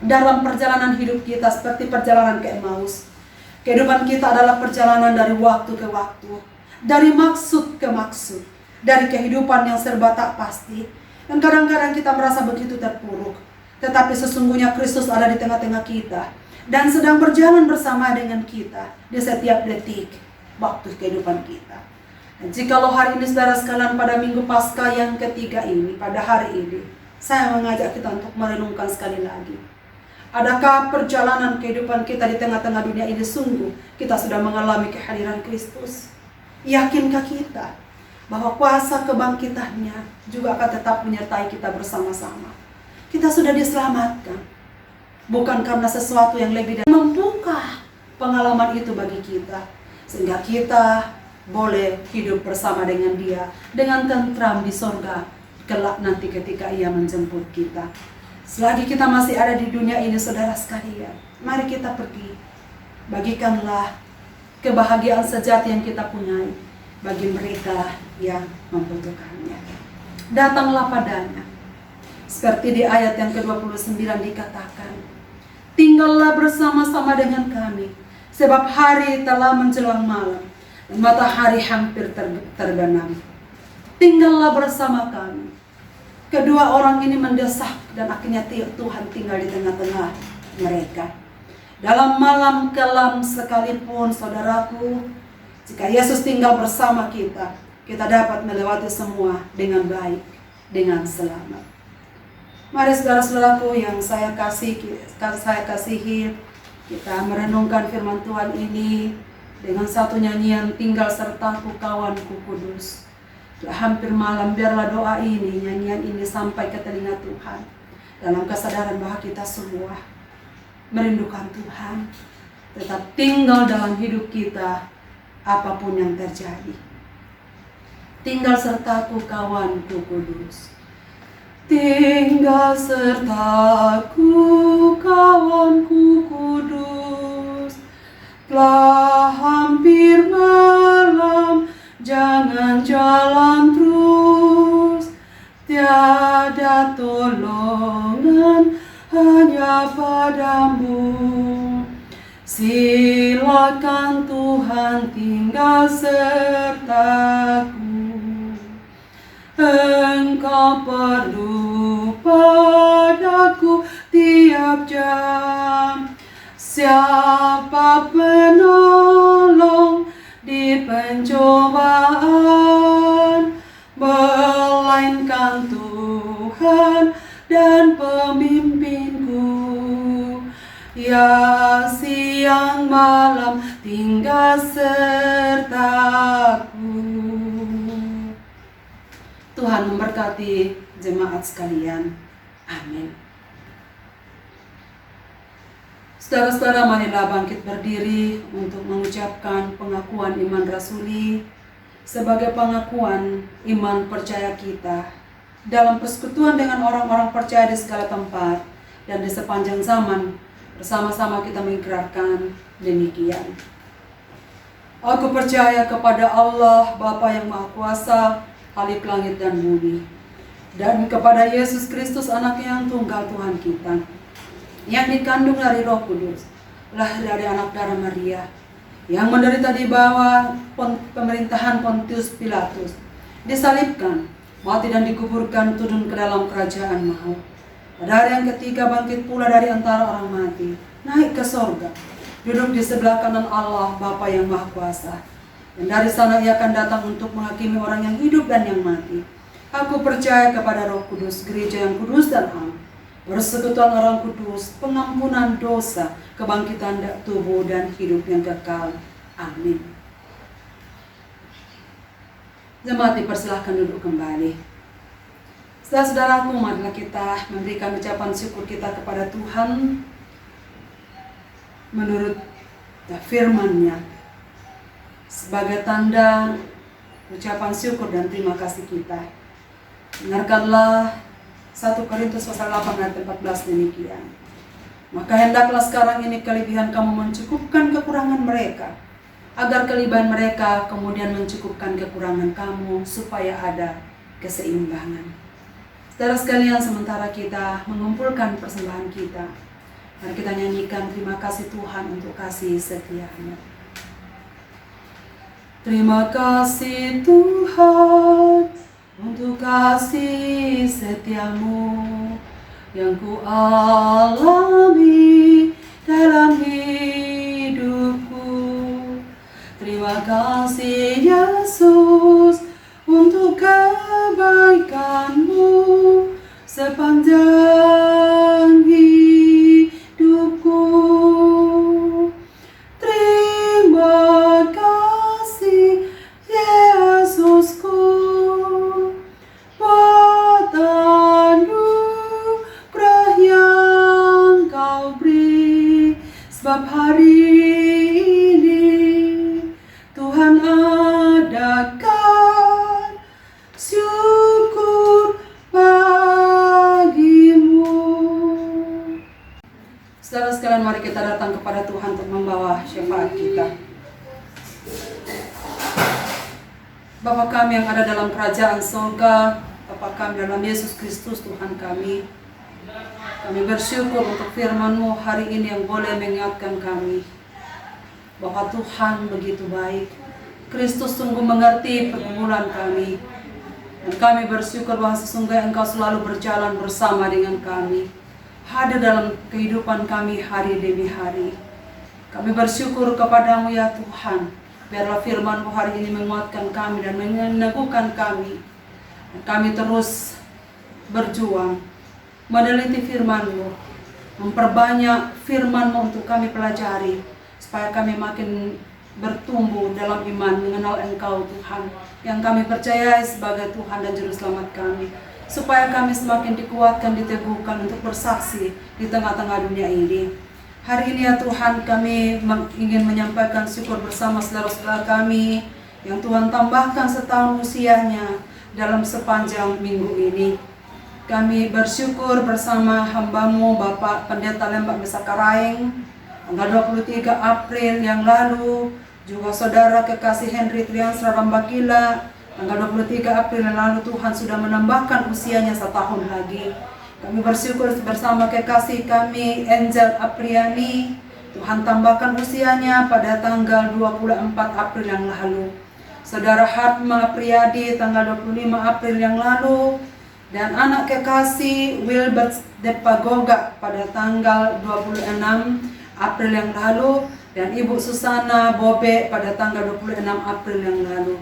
dalam perjalanan hidup kita seperti perjalanan ke Emmaus, kehidupan kita adalah perjalanan dari waktu ke waktu, dari maksud ke maksud, dari kehidupan yang serba tak pasti. Dan kadang-kadang kita merasa begitu terpuruk. Tetapi sesungguhnya Kristus ada di tengah-tengah kita dan sedang berjalan bersama dengan kita di setiap detik waktu kehidupan kita. Dan jikalau hari ini saudara sekalian pada Minggu Paskah yang ketiga ini, pada hari ini, saya mengajak kita untuk merenungkan sekali lagi. Adakah perjalanan kehidupan kita di tengah-tengah dunia ini sungguh kita sudah mengalami kehadiran Kristus? Yakinkah kita bahwa kuasa kebangkitannya juga akan tetap menyertai kita bersama-sama? Kita sudah diselamatkan, bukan karena sesuatu yang lebih dari membuka pengalaman itu bagi kita, sehingga kita boleh hidup bersama dengan Dia dengan tentram di sorga kelak nanti ketika Ia menjemput kita. Selagi kita masih ada di dunia ini, saudara sekalian, mari kita pergi. Bagikanlah kebahagiaan sejati yang kita punyai bagi mereka yang membutuhkannya. Datanglah padanya. Seperti di ayat yang ke-29 dikatakan, tinggallah bersama-sama dengan kami, sebab hari telah menjelang malam, dan matahari hampir terbenam. Tinggallah bersama kami. Kedua orang ini mendesak, dan akhirnya Tuhan tinggal di tengah-tengah mereka. Dalam malam kelam sekalipun, saudaraku, jika Yesus tinggal bersama kita, kita dapat melewati semua dengan baik, dengan selamat. Mari saudara-saudaraku yang saya kasihi, kita merenungkan firman Tuhan ini dengan satu nyanyian, tinggal sertaku kawanku kudus. Hampir malam, biarlah doa ini, nyanyian ini sampai ke telinga Tuhan, dalam kesadaran bahwa kita semua merindukan Tuhan, tetap tinggal dalam hidup kita apapun yang terjadi. Tinggal sertaku kawanku kudus. Tinggal sertaku kawanku kudus, telah hampir malam, jangan jalan terus, tiada tolongan hanya padamu. Silakan Tuhan tinggal sertaku. Engkau perlu padaku tiap jam. Siapa penolong di pencobaan, melainkan Tuhan dan pemimpinku. Ya siang malam tinggal sertaku. Tuhan memberkati jemaat sekalian. Amin. Saudara-saudara, marilah bangkit berdiri untuk mengucapkan pengakuan iman rasuli sebagai pengakuan iman percaya kita dalam persekutuan dengan orang-orang percaya di segala tempat dan di sepanjang zaman. Bersama-sama kita mengikrarkan demikian. Aku percaya kepada Allah Bapa yang Maha Kuasa, Khalik langit dan bumi, dan kepada Yesus Kristus anaknya yang tunggal Tuhan kita, yang dikandung dari Roh Kudus, lahir dari anak darah Maria, yang menderita di bawah pemerintahan Pontius Pilatus, disalibkan, mati dan dikuburkan, turun ke dalam kerajaan maut. Pada hari yang ketiga bangkit pula dari antara orang mati, naik ke sorga, duduk di sebelah kanan Allah Bapa yang Maha Kuasa. Dan dari sana Ia akan datang untuk menghakimi orang yang hidup dan yang mati. Aku percaya kepada Roh Kudus, gereja yang kudus dan am, persekutuan orang kudus, pengampunan dosa, kebangkitan tubuh dan hidup yang kekal. Amin. Jemaat dipersilahkan duduk kembali. Saudara-saudaraku, marilah kita memberikan ucapan syukur kita kepada Tuhan menurut firman-Nya, sebagai tanda ucapan syukur dan terima kasih kita. Dengarkanlah 1 Korintus pasal 8 ayat 14 demikian. Maka hendaklah sekarang ini kelebihan kamu mencukupkan kekurangan mereka, agar kelebihan mereka kemudian mencukupkan kekurangan kamu, supaya ada keseimbangan. Saudara sekalian, sementara kita mengumpulkan persembahan kita, mari kita nyanyikan terima kasih Tuhan untuk kasih setia-Nya. Terima kasih Tuhan untuk kasih setiamu yang ku alami dalam hidupku. Terima kasih Yesus untuk kebaikan-Mu sepanjang hidupku. Terima kasih Yesusku buat anugerah yang Kau beri, sebab hari ini Tuhan adakan syukur bagimu. Saudara sekalian, mari kita datang kepada Tuhan untuk membawa syafaat kita. Bapa kami yang ada dalam kerajaan surga, Bapa kami dalam Yesus Kristus Tuhan kami bersyukur untuk firman-Mu hari ini yang boleh mengingatkan kami bahwa Tuhan begitu baik. Kristus sungguh mengerti pergumulan kami, dan kami bersyukur bahwa sesungguhnya Engkau selalu berjalan bersama dengan kami, hadir dalam kehidupan kami hari demi hari. Kami bersyukur kepadamu ya Tuhan. Biarlah firman-Mu hari ini menguatkan kami dan meneguhkan kami. Dan kami terus berjuang meneliti firman-Mu, memperbanyak firman-Mu untuk kami pelajari, supaya kami makin bertumbuh dalam iman mengenal Engkau Tuhan, yang kami percayai sebagai Tuhan dan Juru Selamat kami, supaya kami semakin dikuatkan, diteguhkan untuk bersaksi di tengah-tengah dunia ini. Hari ini ya Tuhan, kami ingin menyampaikan syukur bersama saudara-saudara kami yang Tuhan tambahkan setahun usianya dalam sepanjang minggu ini. Kami bersyukur bersama hamba-Mu Bapak Pendeta Lembak Besakaraeng tanggal 23 April yang lalu, juga saudara kekasih Henry Triansra Rambakila tanggal 23 April yang lalu. Tuhan sudah menambahkan usianya setahun lagi. Kami bersyukur bersama kekasih kami Angel Apriani, Tuhan tambahkan usianya pada tanggal 24 April yang lalu. Saudara Hatma Apriyadi tanggal 25 April yang lalu, dan anak kekasih Wilbert Depagoga pada tanggal 26 April yang lalu, dan Ibu Susana Bobe pada tanggal 26 April yang lalu.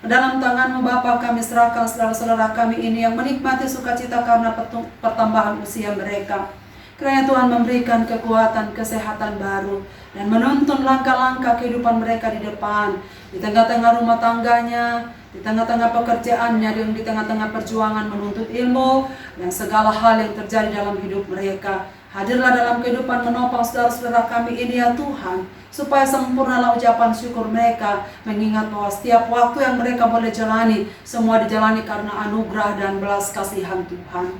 Dalam tangan-Mu Bapa, kami serahkan saudara-saudara kami ini yang menikmati sukacita karena pertambahan usia mereka. Kiranya Tuhan memberikan kekuatan, kesehatan baru, dan menuntun langkah-langkah kehidupan mereka di depan, di tengah-tengah rumah tangganya, di tengah-tengah pekerjaannya, dan di tengah-tengah perjuangan menuntut ilmu, dan segala hal yang terjadi dalam hidup mereka. Hadirlah dalam kehidupan menopang saudara-saudara kami ini ya Tuhan, supaya sempurnalah ucapan syukur mereka, mengingat bahwa setiap waktu yang mereka boleh jalani, semua dijalani karena anugerah dan belas kasihan Tuhan.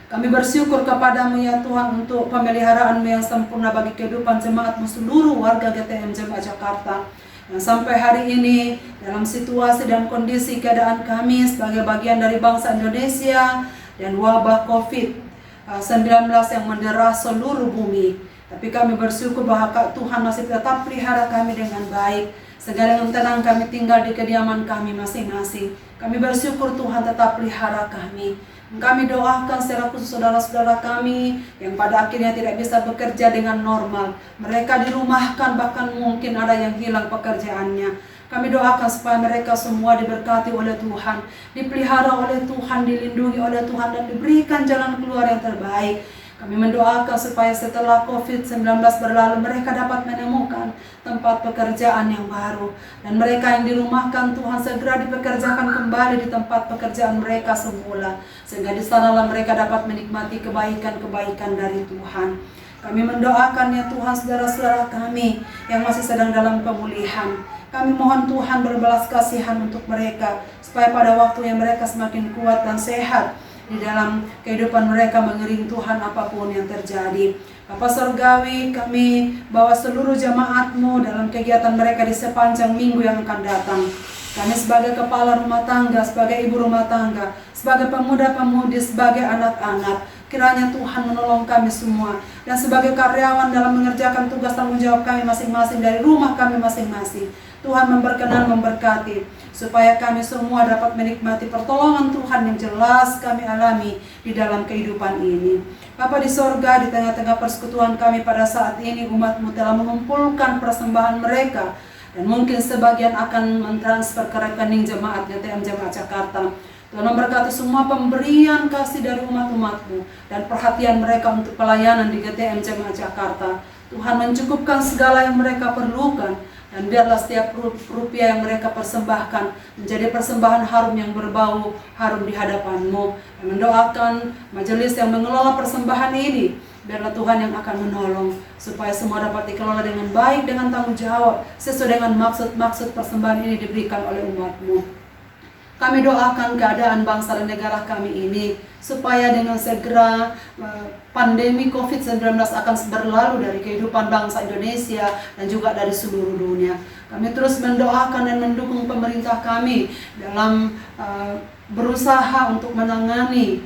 Kami bersyukur kepadamu ya Tuhan untuk pemeliharaan-Mu yang sempurna bagi kehidupan jemaat-Mu seluruh warga GTM Jemaat Jakarta, yang sampai hari ini dalam situasi dan kondisi keadaan kami sebagai bagian dari bangsa Indonesia dan wabah COVID-19 yang mendera seluruh bumi. Tapi kami bersyukur bahwa Tuhan masih tetap pelihara kami dengan baik, sehingga dengan tenang kami tinggal di kediaman kami masing-masing. Kami bersyukur Tuhan tetap pelihara kami. Kami doakan secara khusus saudara-saudara kami yang pada akhirnya tidak bisa bekerja dengan normal. Mereka dirumahkan, bahkan mungkin ada yang hilang pekerjaannya. Kami doakan supaya mereka semua diberkati oleh Tuhan, dipelihara oleh Tuhan, dilindungi oleh Tuhan, dan diberikan jalan keluar yang terbaik. Kami mendoakan supaya setelah COVID-19 berlalu, mereka dapat menemukan tempat pekerjaan yang baru. Dan mereka yang dirumahkan, Tuhan segera dipekerjakan kembali di tempat pekerjaan mereka semula, sehingga di sanalah mereka dapat menikmati kebaikan-kebaikan dari Tuhan. Kami mendoakan ya Tuhan saudara-saudara kami yang masih sedang dalam pemulihan. Kami mohon Tuhan berbelas kasihan untuk mereka, supaya pada waktunya mereka semakin kuat dan sehat di dalam kehidupan mereka mengiring Tuhan apapun yang terjadi. Bapa Surgawi, kami bawa seluruh jemaat-Mu dalam kegiatan mereka di sepanjang minggu yang akan datang. Kami sebagai kepala rumah tangga, sebagai ibu rumah tangga, sebagai pemuda-pemudi, sebagai anak-anak, kiranya Tuhan menolong kami semua. Dan sebagai karyawan dalam mengerjakan tugas tanggung jawab kami masing-masing dari rumah kami masing-masing, Tuhan memberkenan memberkati, supaya kami semua dapat menikmati pertolongan Tuhan yang jelas kami alami di dalam kehidupan ini. Bapa di sorga, di tengah-tengah persekutuan kami pada saat ini, umat-Mu telah mengumpulkan persembahan mereka, dan mungkin sebagian akan mentransfer ke rekening jemaat GTM Jemaat Jakarta. Tuhan memberkati semua pemberian kasih dari umat-umat-Mu dan perhatian mereka untuk pelayanan di GTM Jemaat Jakarta. Tuhan mencukupkan segala yang mereka perlukan, dan biarlah setiap rupiah yang mereka persembahkan menjadi persembahan harum yang berbau harum di hadapan-Mu. Dan mendoakan majelis yang mengelola persembahan ini, biarlah Tuhan yang akan menolong supaya semua dapat dikelola dengan baik, dengan tanggung jawab sesuai dengan maksud-maksud persembahan ini diberikan oleh umat-Mu. Kami doakan keadaan bangsa dan negara kami ini supaya dengan segera pandemi COVID-19 akan berlalu dari kehidupan bangsa Indonesia dan juga dari seluruh dunia. Kami terus mendoakan dan mendukung pemerintah kami dalam berusaha untuk menangani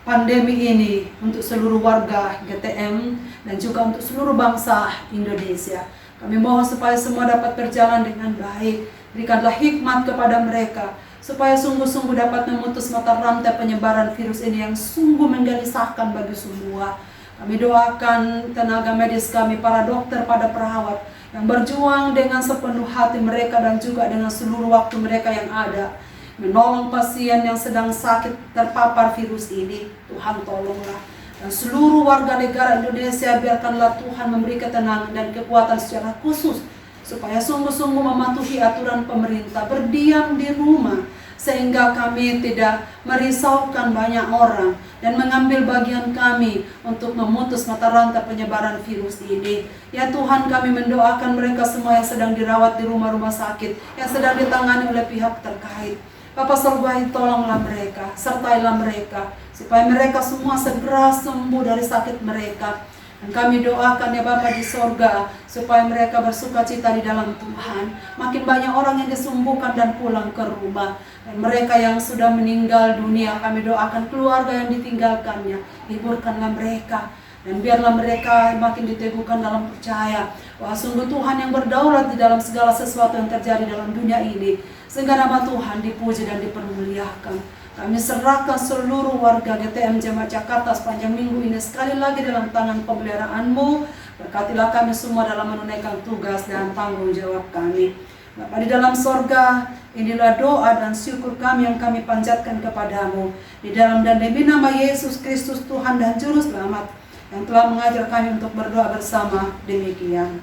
pandemi ini untuk seluruh warga GTM dan juga untuk seluruh bangsa Indonesia. Kami mohon supaya semua dapat berjalan dengan baik. Berikanlah hikmat kepada mereka supaya sungguh-sungguh dapat memutus mata rantai penyebaran virus ini yang sungguh menggelisahkan bagi semua. Kami doakan tenaga medis kami, para dokter, para perawat yang berjuang dengan sepenuh hati mereka dan juga dengan seluruh waktu mereka yang ada menolong pasien yang sedang sakit terpapar virus ini. Tuhan tolonglah. Dan seluruh warga negara Indonesia, biarkanlah Tuhan memberi ketenangan dan kekuatan secara khusus supaya sungguh-sungguh mematuhi aturan pemerintah, berdiam di rumah, sehingga kami tidak merisaukan banyak orang dan mengambil bagian kami untuk memutus mata rantai penyebaran virus ini. Ya Tuhan, kami mendoakan mereka semua yang sedang dirawat di rumah-rumah sakit, yang sedang ditangani oleh pihak terkait. Bapa Surgawi, tolonglah mereka, sertailah mereka, supaya mereka semua segera sembuh dari sakit mereka. Dan kami doakan ya Bapa di sorga, supaya mereka bersukacita di dalam Tuhan. Makin banyak orang yang disembuhkan dan pulang ke rumah. Dan mereka yang sudah meninggal dunia, kami doakan keluarga yang ditinggalkannya, hiburkanlah mereka. Dan biarlah mereka makin diteguhkan dalam percaya bahwa sungguh Tuhan yang berdaulat di dalam segala sesuatu yang terjadi dalam dunia ini, sehingga nama Tuhan dipuji dan dipermuliakan. Kami serahkan seluruh warga GTM Jemaat Jakarta sepanjang minggu ini sekali lagi dalam tangan pemeliharaan-Mu. Berkatilah kami semua dalam menunaikan tugas dan tanggung jawab kami. Bapa di dalam sorga, inilah doa dan syukur kami yang kami panjatkan kepadamu. Di dalam dan demi nama Yesus Kristus Tuhan dan Juru Selamat, yang telah mengajar kami untuk berdoa bersama demikian.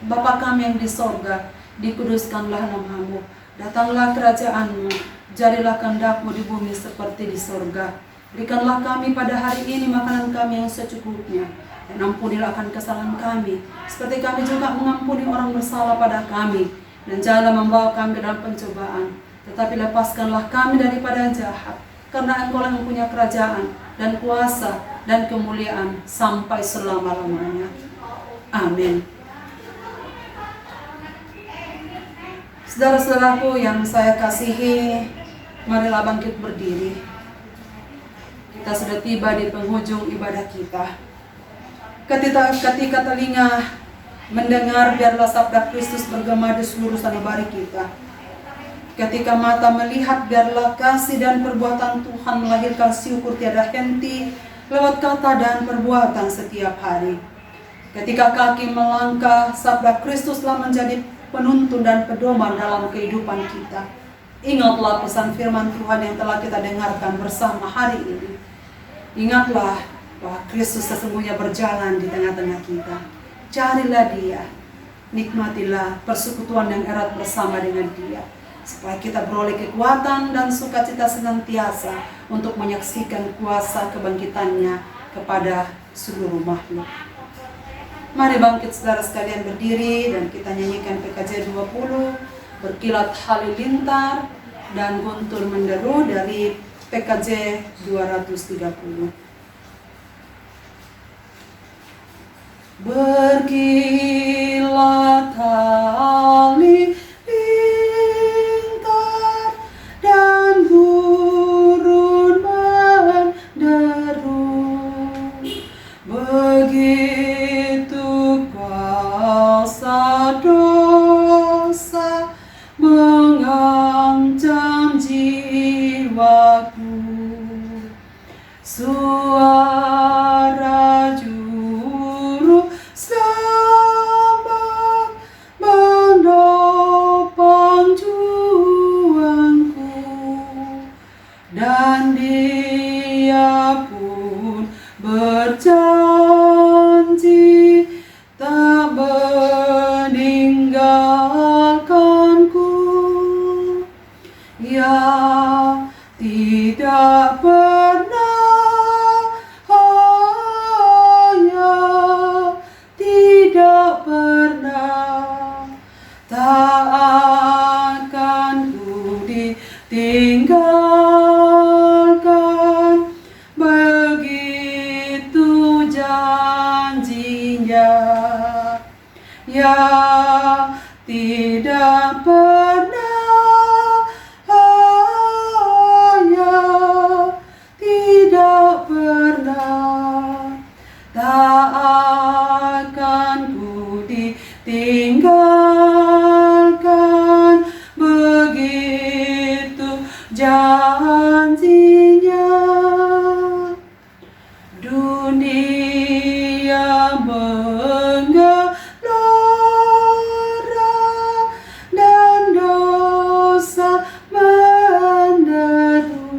Bapa kami yang di sorga, dikuduskanlah nama-Mu. Datanglah kerajaan-Mu, jadilah kehendak-Mu di bumi seperti di sorga. Berikanlah kami pada hari ini makanan kami yang secukupnya, dan ampunilah akan kesalahan kami, seperti kami juga mengampuni orang bersalah pada kami. Dan janganlah membawa kami dalam pencobaan, tetapi lepaskanlah kami daripada yang jahat, karena Engkau yang punya kerajaan, dan kuasa, dan kemuliaan, sampai selama-lamanya. Amin. Saudara-saudaraku yang saya kasihi, marilah bangkit berdiri. Kita sudah tiba di penghujung ibadah kita. Ketika telinga mendengar, biarlah sabda Kristus bergema di seluruh sanubari kita. Ketika mata melihat, biarlah kasih dan perbuatan Tuhan melahirkan syukur tiada henti lewat kata dan perbuatan setiap hari. Ketika kaki melangkah, sabda Kristuslah menjadi penuntun dan pedoman dalam kehidupan kita. Ingatlah pesan firman Tuhan yang telah kita dengarkan bersama hari ini. Ingatlah bahwa Kristus sesungguhnya berjalan di tengah-tengah kita. Carilah Dia, nikmatilah persekutuan yang erat bersama dengan Dia, supaya kita beroleh kekuatan dan sukacita senantiasa untuk menyaksikan kuasa kebangkitannya kepada seluruh makhluk. Mari bangkit saudara sekalian berdiri dan kita nyanyikan PKJ 20, Berkilat Halilintar dan Guntur Menderu dari PKJ 230. Berkilat halilintar dan gurun menderu, begitu kuasa dosa mengancam jiwaku. janjinya, ya tidak pernah, ya tidak pernah, tak akan ku ditinggalkan, begitu janjinya. Dunia menggelora dan dosa menderu,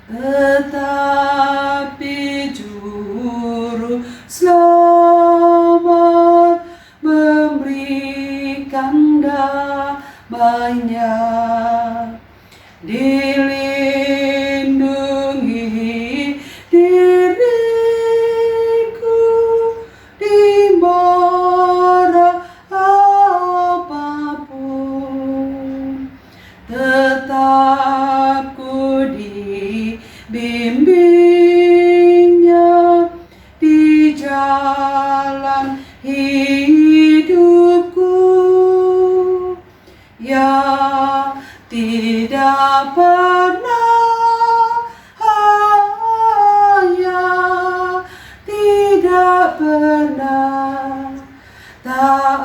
tetapi juru selamat memberikan damainya. Dilindungi diriku di mara apapun, tetap ku dibimbingnya di jalan hidupku, ya tidak pernah, ya tidak pernah, tak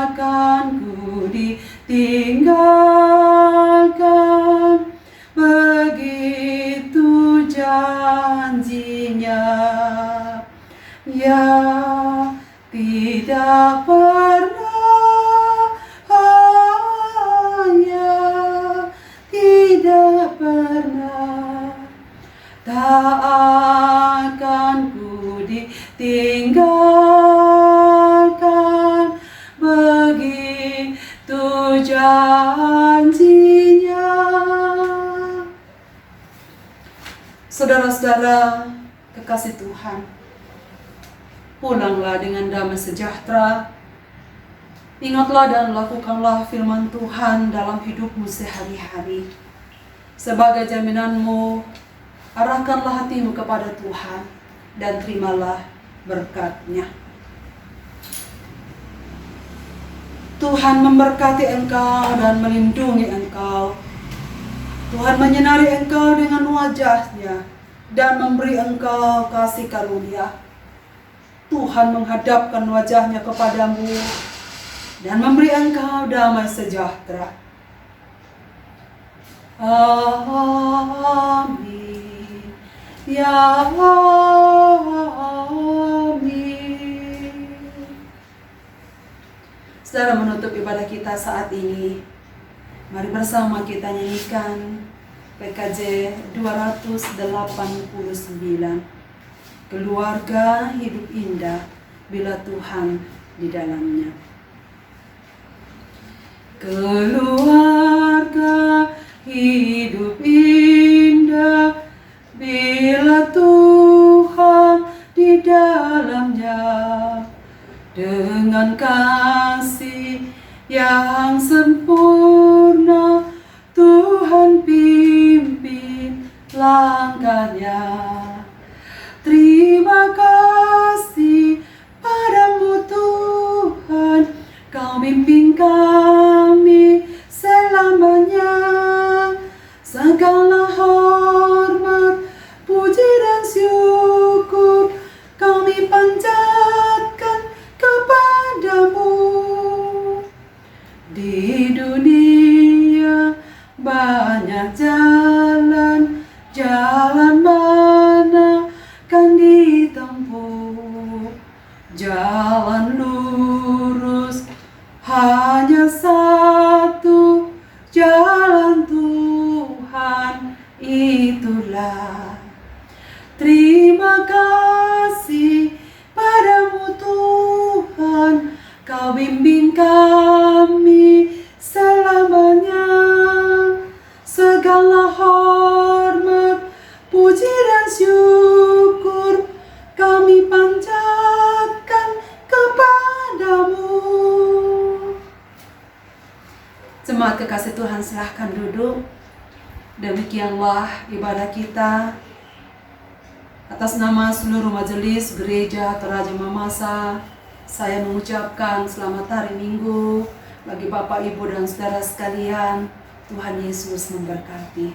akan ku ditinggalkan, begitu janjinya, ya tidak pernah, ya tidak pernah, tak akan ku ditinggalkan, begitu janjinya. Saudara-saudara kekasih Tuhan, pulanglah dengan damai sejahtera. Ingatlah dan lakukanlah firman Tuhan dalam hidupmu sehari-hari. Sebagai jaminanmu, arahkanlah hatimu kepada Tuhan dan terimalah berkat-Nya. Tuhan memberkati engkau dan melindungi engkau. Tuhan menyinari engkau dengan wajah-Nya dan memberi engkau kasih karunia. Tuhan menghadapkan wajah-Nya kepadamu dan memberi engkau damai sejahtera. Amin. Ya amin. Saudara, menutup ibadah kita saat ini, mari bersama kita nyanyikan PKJ 289. Keluarga hidup indah bila Tuhan di dalamnya. Keluarga hidup indah bila Tuhan di dalamnya, dengan kasih yang sempurna Tuhan pimpin langkahnya. Terima kasih padamu Tuhan, Kau bimbing kami selamanya. Segala hormat, puji dan syukur kami panjatkan kepadamu. Di dunia banyak jalan, jalan mana kan ditempuh? Jalan lurus hanya satu, jalan Tuhan itulah. Terima kasih padamu Tuhan, Kau bimbing kami selamanya. Segala hormat, puji dan syukur kami panjatkan kepadamu. Jemaat kekasih Tuhan, silahkan duduk. Demikianlah ibadah kita Atas nama seluruh majelis gereja Toraja Mamasa, saya mengucapkan selamat hari Minggu bagi Bapak, Ibu, dan saudara sekalian. Tuhan Yesus memberkati.